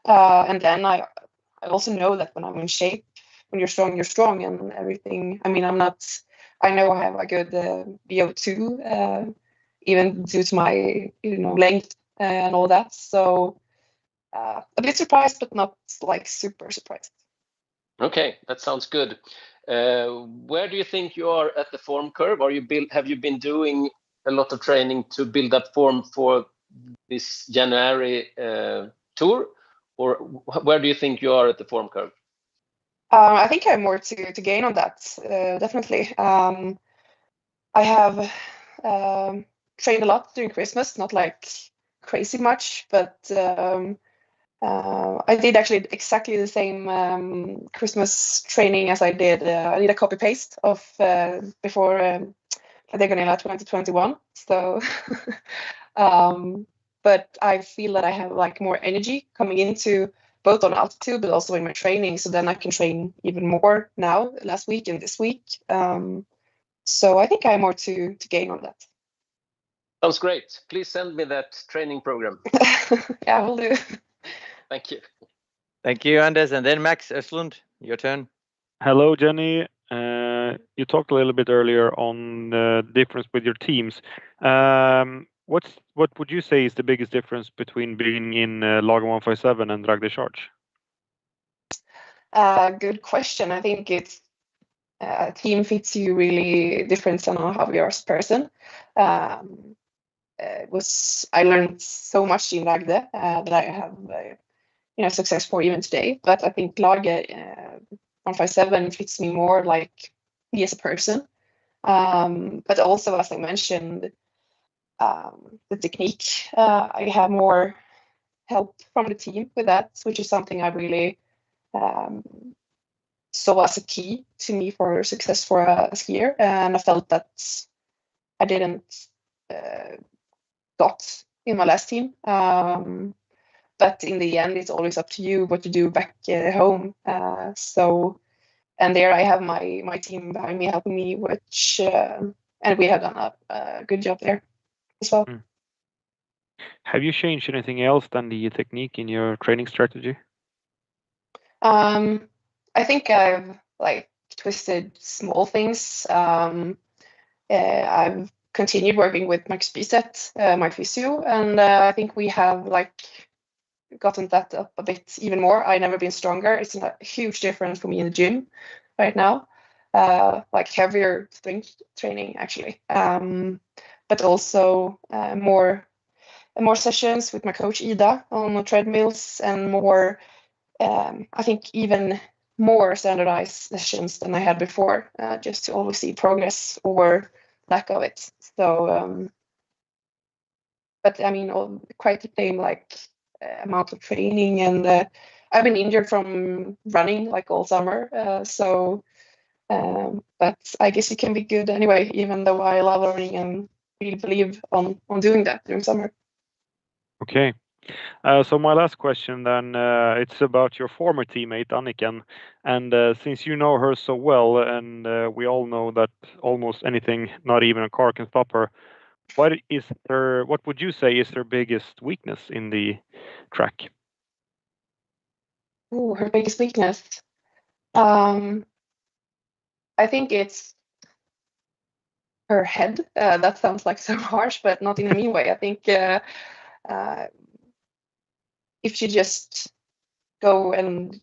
And then I also know that when I'm in shape, when you're strong and everything. I mean, I know I have a good VO2, even due to my length and all that. So a bit surprised, but not like super surprised. Okay, that sounds good. Where do you think you are at the form curve? Have you been doing a lot of training to build up form for this January tour, or where do you think you are at the form curve? I think I have more to gain on that, definitely. I have trained a lot during Christmas, not like crazy much, but I did actually exactly the same Christmas training as I did. I did a copy paste of before La Diagonela 2021. So, but I feel that I have like more energy coming into both on altitude, but also in my training. So then I can train even more now, last week and this week. So I think I have more to gain on that. Sounds great. Please send me that training program. Yeah, will do. Thank you. Thank you, Anders. And then Max Östlund, your turn. Hello, Jenny. You talked a little bit earlier on the difference with your teams. What would you say is the biggest difference between being in Lager 157 and Ragde Charge? Good question. I think it's team fits you really different on how you are as a person. I learned so much in Ragde that I have success for even today. But I think Lager 157 fits me more like me as a person. But also, as I mentioned, the technique. I have more help from the team with that, which is something I really saw as a key to me for success for a skier, and I felt that I didn't got in my last team. But in the end, it's always up to you what to do back home. And there I have my team behind me helping me, which and we have done a good job there as well. Have you changed anything else than the technique in your training strategy? I think I've twisted small things. I've continued working with Max Biset, my physio, and I think we have gotten that up a bit even more. I've never been stronger. It's a huge difference for me in the gym right now, heavier strength training actually, but also more sessions with my coach Ida on the treadmills and more. I think even more standardized sessions than I had before, just to always see progress or lack of it. So, but I mean, quite the same amount of training, and I've been injured from running all summer. But I guess it can be good anyway, even though I love learning and really believe on doing that during summer. Okay. So my last question then, it's about your former teammate Anikken, and since you know her so well, and we all know that almost anything, not even a car, can stop her, what would you say is her biggest weakness in the track? Ooh, her biggest weakness. I think it's her head. That sounds like so harsh, but not in a mean way. I think if she just go and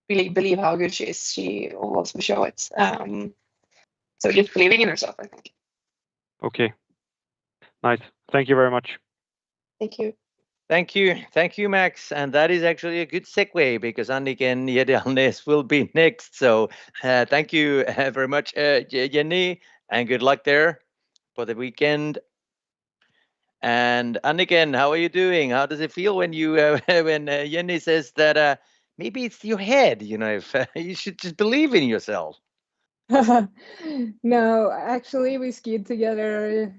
really believe how good she is, she will also show it. So just believing in herself, I think. Okay. Nice. Thank you very much. Thank you. Thank you, Max. And that is actually a good segue because Anikken Gjerde Alnes will be next. So thank you very much, Yenni, and good luck there for the weekend. And Anikken, how are you doing? How does it feel when you when Yenni says that maybe it's your head? You know, if you should just believe in yourself. No, actually, we skied together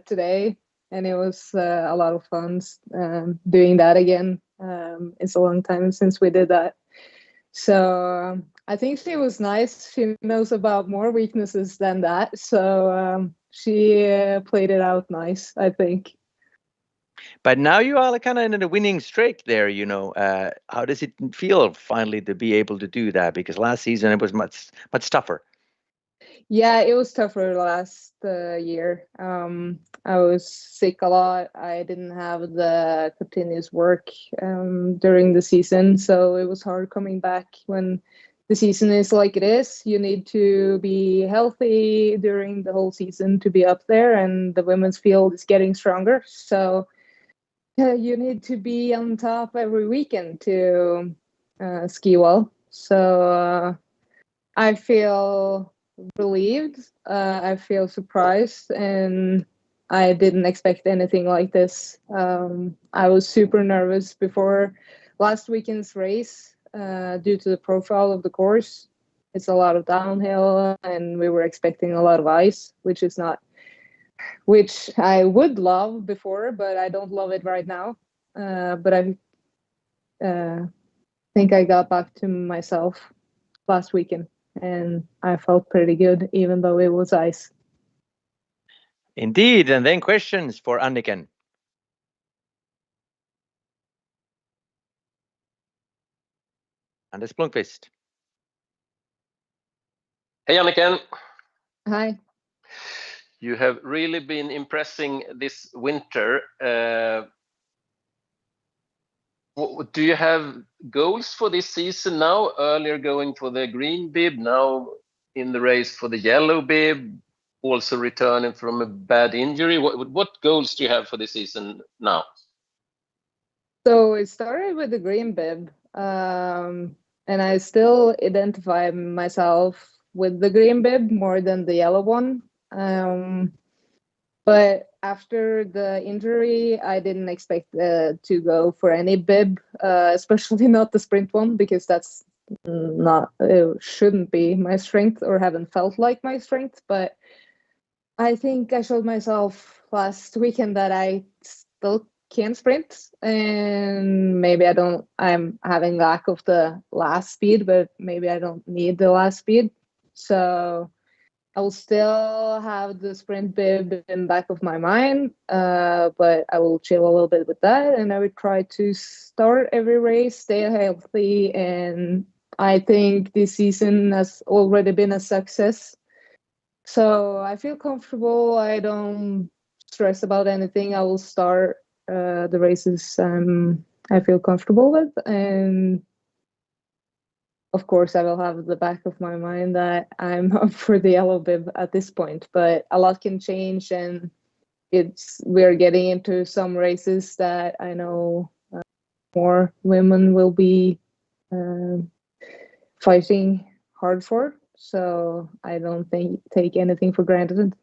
today, and it was a lot of fun doing that again. It's a long time since we did that. So I think she was nice. She knows about more weaknesses than that. So she played it out nice, I think. But now you are kind of in a winning streak there, you know. How does it feel finally to be able to do that? Because last season it was much tougher. Yeah, it was tougher last year. I was sick a lot. I didn't have the continuous work during the season, so it was hard coming back when the season is like it is. You need to be healthy during the whole season to be up there, and the women's field is getting stronger. So you need to be on top every weekend to ski well. So I feel relieved. I feel surprised, and I didn't expect anything like this. I was super nervous before last weekend's race due to the profile of the course. It's a lot of downhill, and we were expecting a lot of ice, which I would love before, but I don't love it right now. But I think I got back to myself last weekend, and I felt pretty good, even though it was ice. Indeed. And then questions for Anikken. Anders Blomqvist. Hey, Anikken. Hi. You have really been impressing this winter. Do you have goals for this season now? Earlier going for the green bib, now in the race for the yellow bib, also returning from a bad injury. What goals do you have for this season now? So it started with the green bib, and I still identify myself with the green bib more than the yellow one. But after the injury, I didn't expect to go for any bib, especially not the sprint one, because that's it shouldn't be my strength or haven't felt like my strength. But I think I showed myself last weekend that I still can sprint, and maybe I'm having lack of the last speed, but maybe I don't need the last speed. So I will still have the sprint bib in the back of my mind, but I will chill a little bit with that, and I will try to start every race, stay healthy, and I think this season has already been a success. So I feel comfortable. I don't stress about anything. I will start the races I feel comfortable with, and of course, I will have the back of my mind that I'm up for the yellow bib at this point, but a lot can change, and we're getting into some races that I know more women will be fighting hard for. So I don't take anything for granted.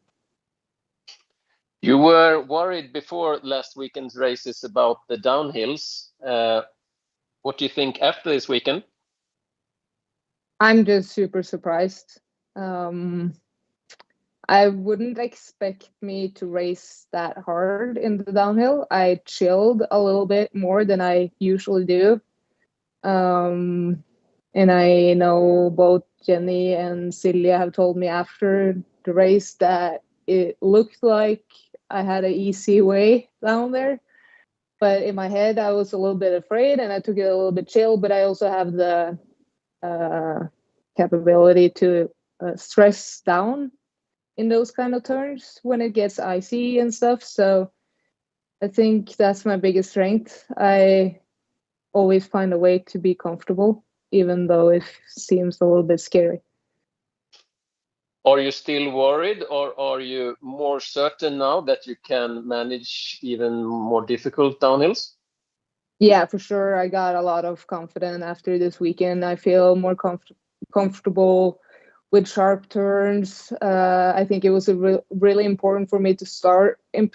You were worried before last weekend's races about the downhills. What do you think after this weekend? I'm just super surprised. I wouldn't expect me to race that hard in the downhill. I chilled a little bit more than I usually do. And I know both Yenni and Silja have told me after the race that it looked like I had an easy way down there. But in my head, I was a little bit afraid, and I took it a little bit chill, but I also have the capability to stress down in those kind of turns when it gets icy and stuff. So I think that's my biggest strength. I always find a way to be comfortable, even though it seems a little bit scary. Are you still worried, or are you more certain now that you can manage even more difficult downhills? Yeah, for sure. I got a lot of confidence after this weekend. I feel more comfortable with sharp turns. I think it was really important for me to start in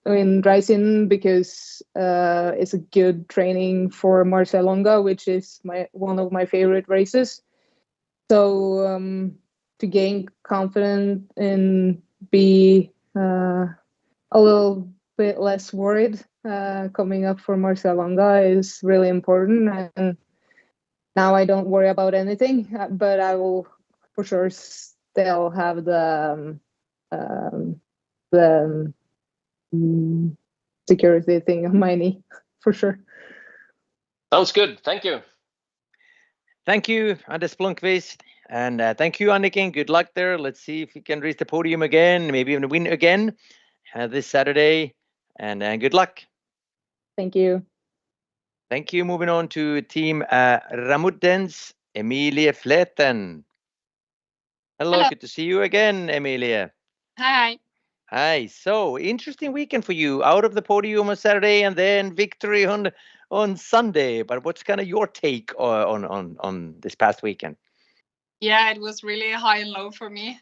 Drysin because it's a good training for Marcialonga, which is one of my favorite races. So to gain confidence and be a little bit less worried coming up for Marcialonga is really important. And now I don't worry about anything, but I will for sure still have the security thing on my knee for sure. Sounds good. Thank you. Thank you, Anders Blomqvist. And thank you, Anikken. Good luck there. Let's see if we can reach the podium again, maybe even win again this Saturday. And good luck. Thank you. Thank you. Moving on to team Ramudden's Emilie Fleten. Hello, good to see you again, Emilie. Hi. Hi. So interesting weekend for you. Out of the podium on Saturday and then victory on Sunday. But what's kind of your take on this past weekend? Yeah, it was really high and low for me.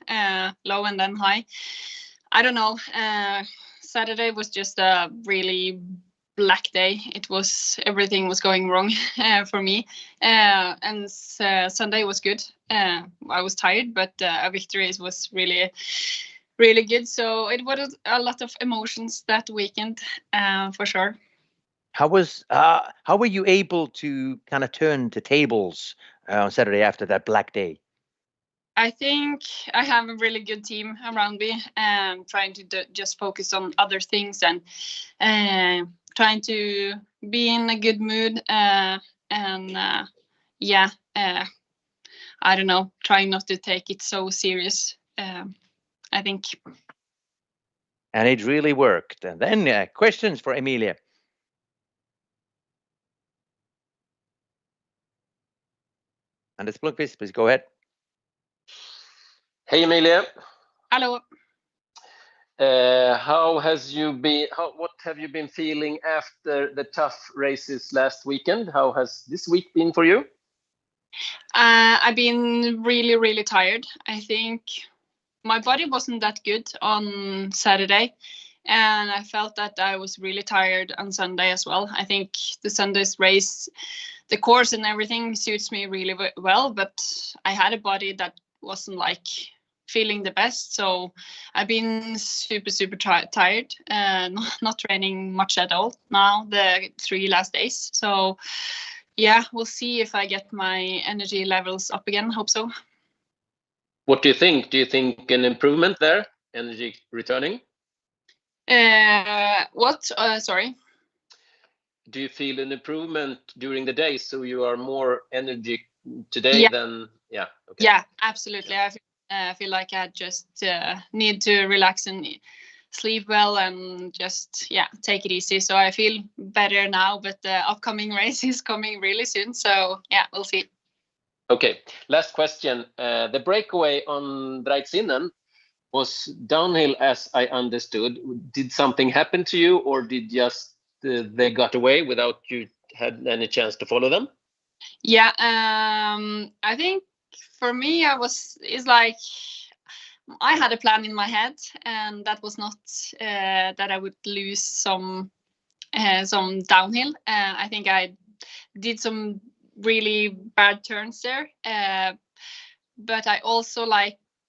Low and then high. I don't know. Saturday was just a really black day. Everything was going wrong for me. And Sunday was good. I was tired, but a victory was really, really good. So it was a lot of emotions that weekend, for sure. How were you able to kind of turn the tables on Saturday after that black day? I think I have a really good team around me, trying to just focus on other things and trying to be in a good mood. I don't know, trying not to take it so serious, I think. And it really worked. And then questions for Emilie. Anders Blomqvist, please go ahead. Hey, Emilie. Hello. What have you been feeling after the tough races last weekend? How has this week been for you? I've been really, really tired. I think my body wasn't that good on Saturday, and I felt that I was really tired on Sunday as well. I think the Sunday's race, the course and everything suits me really well, but I had a body that wasn't like feeling the best. So I've been super, super tired, not training much at all now, the 3 last days. So yeah, we'll see if I get my energy levels up again. Hope so. What do you think? Do you think an improvement there? Energy returning? What? Sorry. Do you feel an improvement during the day, so you are more energy today than? Yeah. Okay. Yeah, absolutely. I feel like I just need to relax and sleep well and just take it easy. So I feel better now, but the upcoming race is coming really soon. So yeah, we'll see. Okay, last question. The breakaway on Drysinnen was downhill, as I understood. Did something happen to you, or did just they got away without you had any chance to follow them? Yeah, I think for me, it's like I had a plan in my head, and that was not that I would lose some downhill. I think I did some really bad turns there, but I also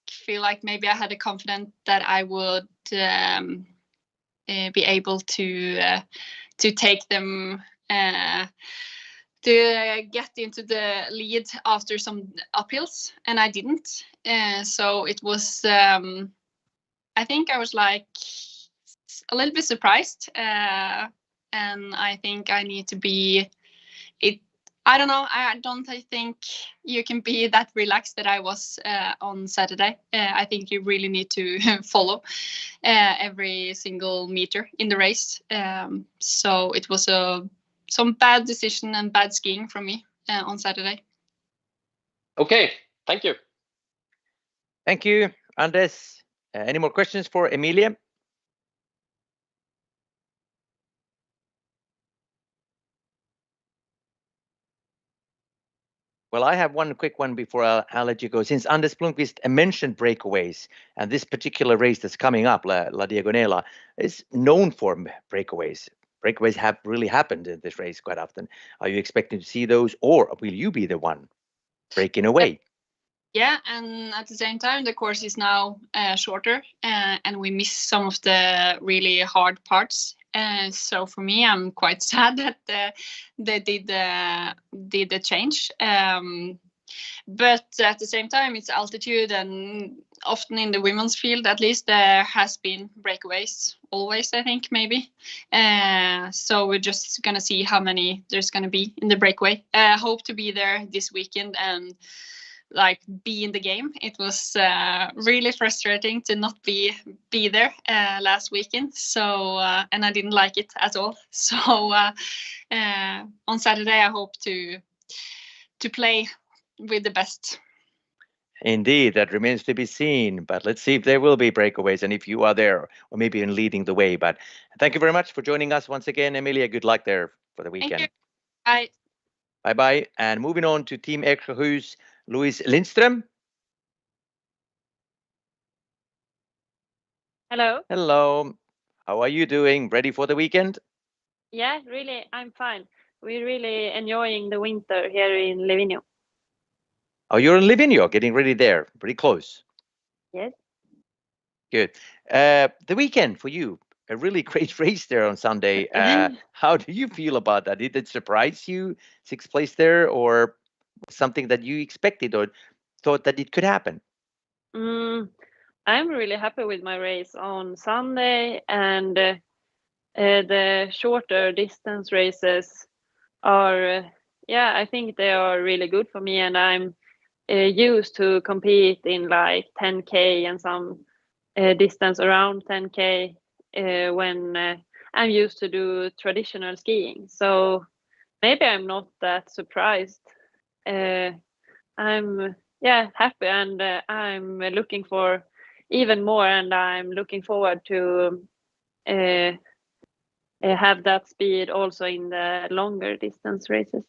feel like maybe I had a confidence that I would be able to take them to get into the lead after some uphills, and I didn't. So it was, I think I was like a little bit surprised, and I think I need to be it. I don't know. I don't think you can be that relaxed that I was on Saturday. I think you really need to follow every single meter in the race. So it was some bad decision and bad skiing from me on Saturday. Okay, thank you. Thank you, Anders. Any more questions for Emilie? Well, I have one quick one before I'll let you go. Since Anders Blomqvist mentioned breakaways, and this particular race that's coming up, La Diagonela, is known for breakaways. Breakaways have really happened in this race quite often. Are you expecting to see those, or will you be the one breaking away? Yeah, and at the same time, the course is now shorter, and we miss some of the really hard parts. So for me, I'm quite sad that they did the change. But at the same time, it's altitude, and often in the women's field, at least, there has been breakaways always, I think, maybe. So we're just gonna see how many there's gonna be in the breakaway. Hope to be there this weekend and like be in the game. It was really frustrating to not be there last weekend. So and I didn't like it at all. So on Saturday I hope to play with the best. Indeed, that remains to be seen. But let's see if there will be breakaways and if you are there or maybe in leading the way. But thank you very much for joining us once again, Emilie. Good luck there for the weekend. Thank you. Bye. Bye-bye. And moving on to Team Eksjöhus, Louise Lindström. Hello. Hello. How are you doing? Ready for the weekend? Yeah, really, I'm fine. We're really enjoying the winter here in Livigno. Oh, you're in Livigno, getting ready there. Pretty close. Yes. Good. The weekend for you, a really great race there on Sunday. How do you feel about that? Did it surprise you, sixth place there, or something that you expected or thought that it could happen? I'm really happy with my race on Sunday, and the shorter distance races are, I think they are really good for me, and I'm used to compete in like 10K and some distance around 10K when I'm used to do traditional skiing. So maybe I'm not that surprised. I'm happy, and I'm looking for even more, and I'm looking forward to have that speed also in the longer distance races.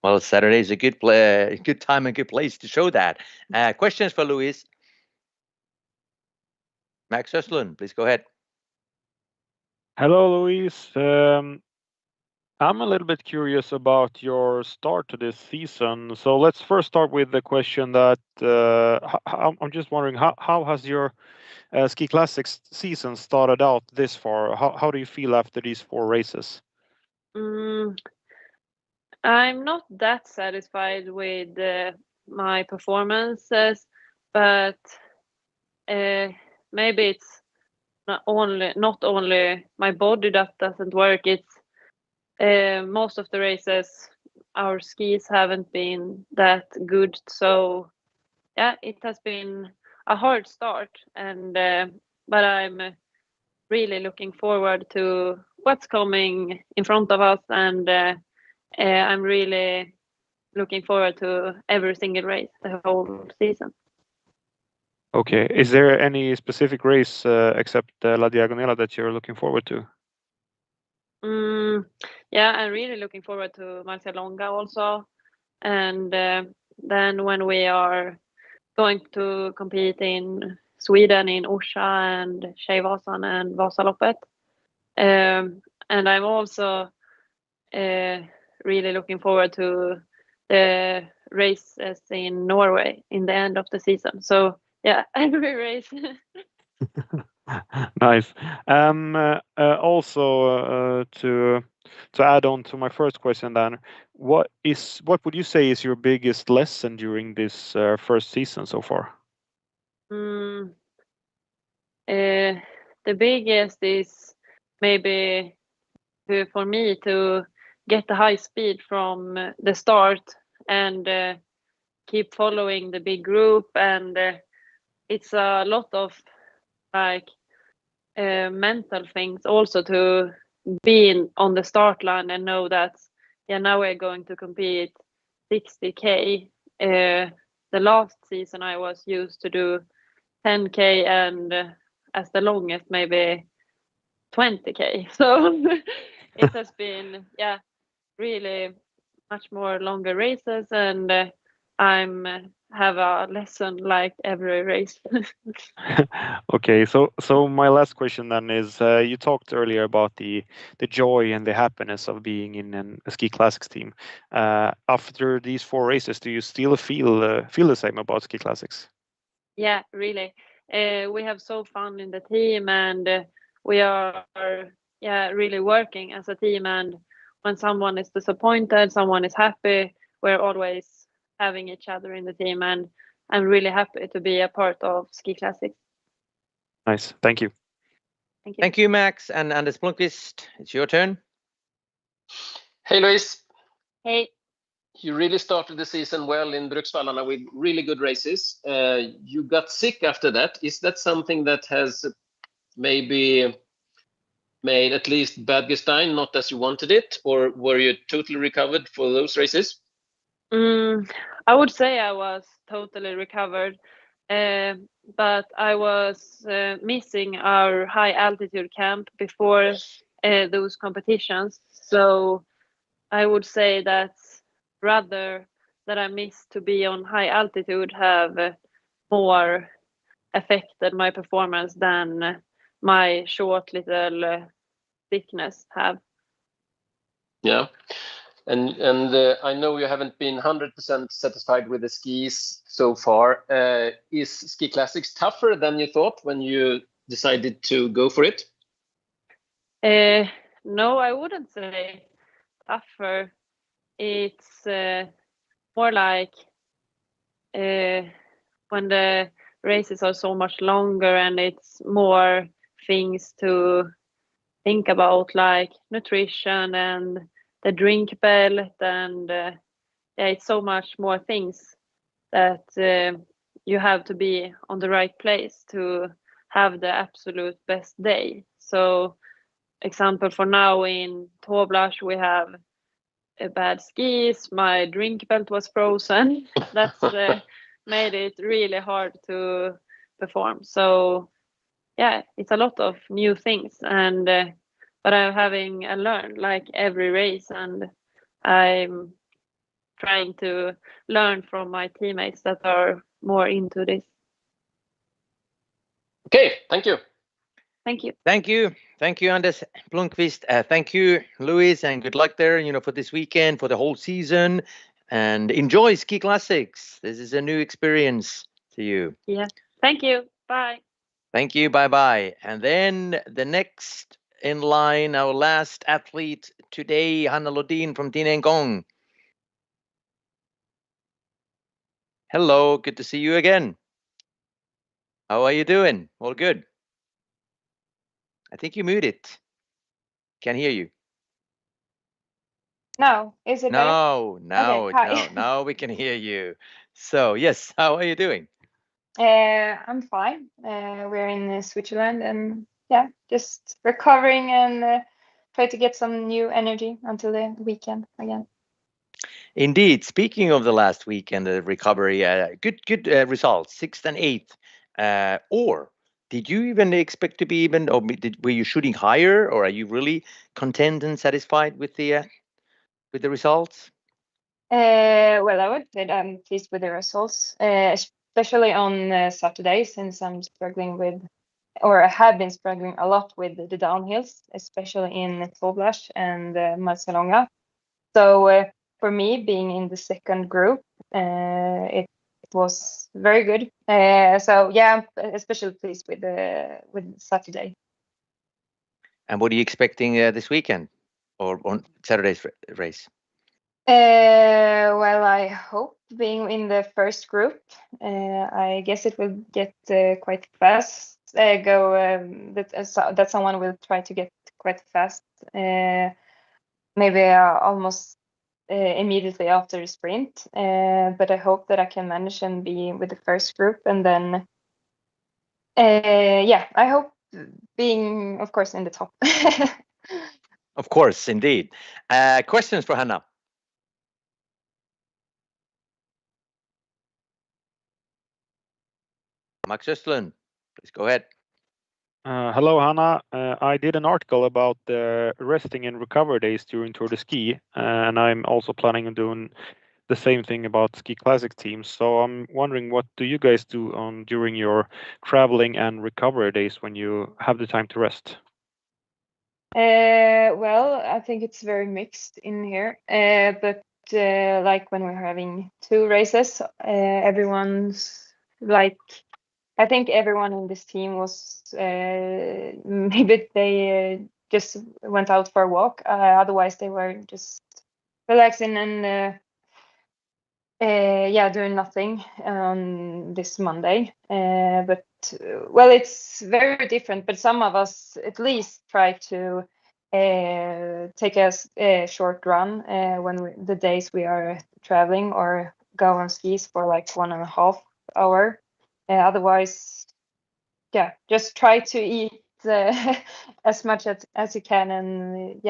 Well, Saturday is a good time and good place to show that. Questions for Louise? Max Östlund, please go ahead. Hello, Louise. I'm a little bit curious about your start to this season. So let's first start with the question that I'm just wondering, how has your Ski Classics season started out this far? How do you feel after these 4 races? I'm not that satisfied with my performances, but maybe it's not only my body that doesn't work. It's most of the races our skis haven't been that good. So yeah, it has been a hard start, and but I'm really looking forward to what's coming in front of us, and I'm really looking forward to every single race the whole season. Okay. Is there any specific race except La Diagonela that you're looking forward to? Yeah, I'm really looking forward to Marcialonga also, and then when we are going to compete in Sweden in Orsa and Tjejvasan and Vasaloppet, and I'm also really looking forward to the races in Norway in the end of the season. So yeah, every race. Nice. Also, to add on to my first question, then, what would you say is your biggest lesson during this first season so far? The biggest is maybe for me to get the high speed from the start and keep following the big group, and it's a lot of like mental things also to be on the start line and know that now we're going to compete 60K. The last season I was used to do 10K and as the longest maybe 20K. So it has been really much more longer races, and I'm have a lesson like every race. Okay, so my last question then is, you talked earlier about the joy and the happiness of being in a ski classics team. After these 4 races, do you still feel the same about ski classics? Yeah, really. We have so fun in the team, and we are really working as a team. And when someone is disappointed, someone is happy, we're always having each other in the team. And I'm really happy to be a part of Ski Classics. Nice, thank you. Thank you. Thank you, Max. And Anders Blomqvist, it's your turn. Hey, Louise. Hey. You really started the season well in Bruksvallarna with really good races. You got sick after that. Is that something that has maybe made at least Badgestein not as you wanted it, or were you totally recovered for those races? I would say I was totally recovered, but I was missing our high altitude camp before those competitions. So I would say that rather that I missed to be on high altitude have more affected my performance than my short little sickness have. Yeah. And I know you haven't been 100% satisfied with the skis so far. Is Ski Classics tougher than you thought when you decided to go for it? No, I wouldn't say tougher. It's more like when the races are so much longer and it's more things to think about, like nutrition and the drink belt, and it's so much more things that you have to be on the right place to have the absolute best day. So example for now in Torblash we have bad skis, my drink belt was frozen. That's made it really hard to perform. So yeah, it's a lot of new things, and but I'm having a learn like every race, and I'm trying to learn from my teammates that are more into this. Okay, thank you. Thank you. Thank you. Thank you, Anders Blomqvist. Thank you, Louise, and good luck there, for this weekend, for the whole season. And enjoy Ski Classics. This is a new experience to you. Yeah. Thank you. Bye. Thank you. Bye-bye. And then the next in line, our last athlete today, Hanna Lodin from Team Engcon. Hello, good to see you again. How are you doing? All good? I think you muted. Can't hear you. No, is it better? Now, Okay, hi. now we can hear you. So yes, how are you doing? I'm fine. We're in Switzerland and yeah, just recovering and try to get some new energy until the weekend again. Indeed. Speaking of the last weekend, the recovery, good results, 6th and 8th. Or did you even expect to be even, or were you shooting higher, or are you really content and satisfied with the results? Well, I would say I'm pleased with the results, especially on Saturday, since I'm struggling with, or I have been struggling a lot with the downhills, especially in Torblash and Marcialonga. So for me, being in the second group, it was very good. So yeah, I'm especially pleased with Saturday. And what are you expecting this weekend, or on Saturday's race? Well, I hope being in the first group, I guess it will get quite fast. That someone will try to get quite fast. Maybe almost immediately after the sprint. But I hope that I can manage and be with the first group, and then yeah, I hope being, of course, in the top. Of course, indeed. Questions for Hanna? Max Östlund, please go ahead. Hello, Hanna. I did an article about resting and recovery days during Tour de Ski, and I'm also planning on doing the same thing about ski classic teams. So I'm wondering, what do you guys do during your traveling and recovery days when you have the time to rest? Well, I think it's very mixed in here. But like when we're having 2 races, everyone's like, I think everyone in this team was maybe they just went out for a walk. Otherwise, they were just relaxing and doing nothing on this Monday. But well, it's very different. But some of us at least try to take a short run when the days we are traveling, or go on skis for like 1.5 hour. Otherwise, yeah, just try to eat as much as you can, and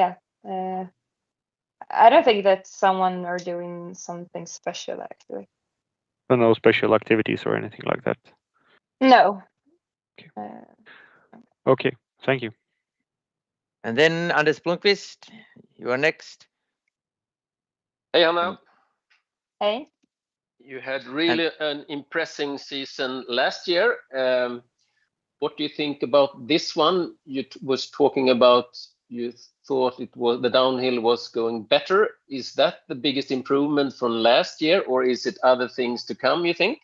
I don't think that someone are doing something special actually. So no special activities or anything like that? No. Okay, thank you. And then Anders Blomqvist, you are next. Hey, Hanna. Hey. You had really an impressive season last year. What do you think about this one? You was talking about you thought it was the downhill was going better. Is that the biggest improvement from last year, or is it other things to come, you think?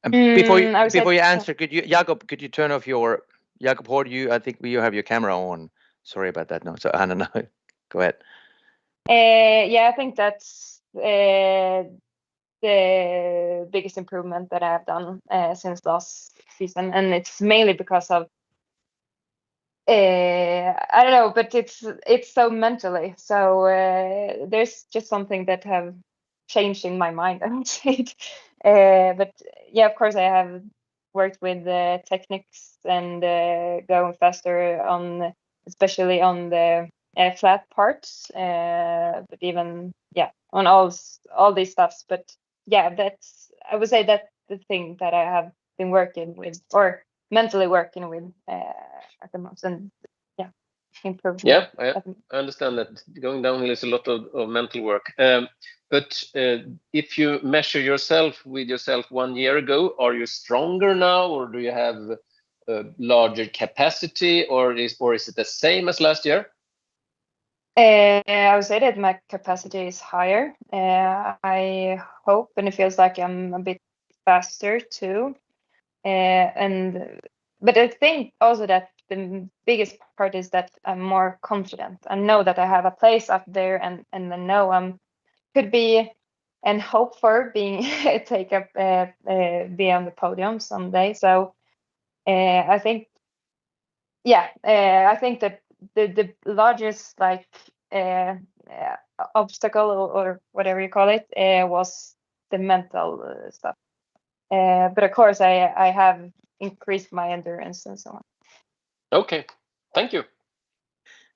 Before you answer, Jakob, could you turn off your Jakob Holden? I think you have your camera on. Sorry about that. No, so Hanna, no. Go ahead. I think that's the biggest improvement that I have done since last season, and it's mainly because of I don't know, but it's so mentally. So there's just something that have changed in my mind, I would say. But yeah, of course, I have worked with techniques and going faster on, especially on the flat parts, but even on all these stuffs. But yeah, I would say that's the thing that I have been working with, or mentally working with at the most, and improvement. Yeah, I understand that going downhill is a lot of mental work. But if you measure yourself with yourself 1 year ago, are you stronger now, or do you have a larger capacity, or is it the same as last year? I would say that my capacity is higher. I hope, and it feels like I'm a bit faster too. But I think also that the biggest part is that I'm more confident. I know that I have a place up there, and I know could be and hope for being be on the podium someday. So I think I think that the largest obstacle, or whatever you call it, was the mental stuff. But of course, I have increased my endurance and so on. Okay, thank you.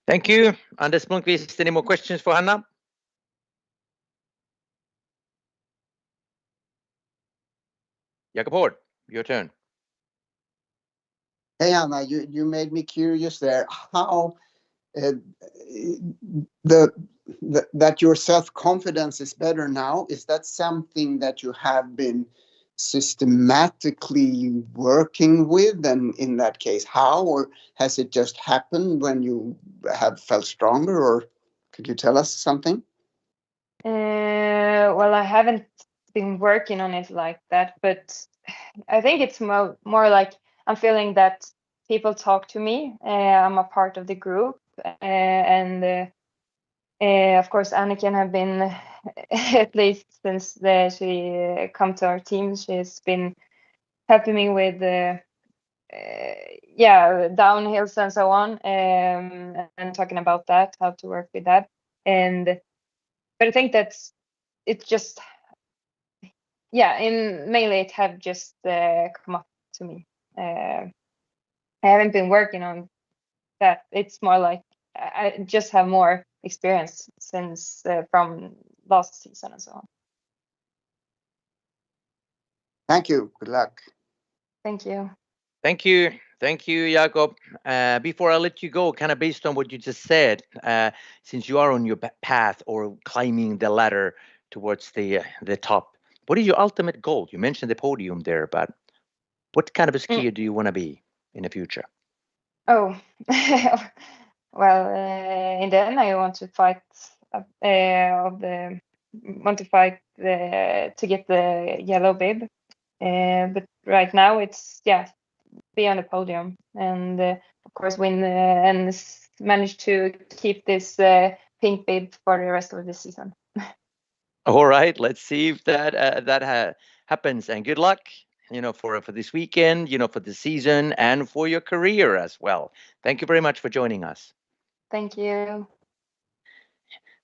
Thank you. Anders Blomqvist, any more questions for Hanna? Jakob Holden, your turn. Hey, Hanna, you made me curious there. How that your self-confidence is better now, is that something that you have been systematically working with, and in that case how, or has it just happened when you have felt stronger, or could you tell us something? Well, I haven't been working on it like that, but I think it's more like I'm feeling that people talk to me. I'm a part of the group, and of course Anikken have been at least since she come to our team. She's been helping me with downhills and so on, and talking about that, how to work with that. But I think it's just mainly it have just come up to me. I haven't been working on that. It's more like I just have more experience since from last season and so on. Thank you. Good luck. Thank you. Thank you. Thank you, Jakob. Before I let you go, kind of based on what you just said, since you are on your path or climbing the ladder towards the top, what is your ultimate goal? You mentioned the podium there, but what kind of a skier do you want to be in the future? Oh, well, in the end, I want to fight to get the yellow bib. But right now, it's be on the podium and of course win and manage to keep this pink bib for the rest of the season. All right, let's see if that happens, and good luck, for this weekend, for the season, and for your career as well. Thank you very much for joining us. Thank you.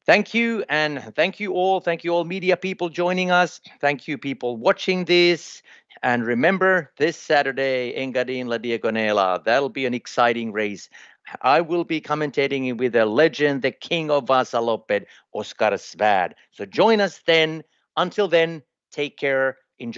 Thank you, and thank you all media people joining us. Thank you people watching this, and remember this Saturday, Engadin La Diagonela, that'll be an exciting race. I will be commentating with a legend, the king of Vasaloppet, Oskar Svärd. So join us then. Until then, take care.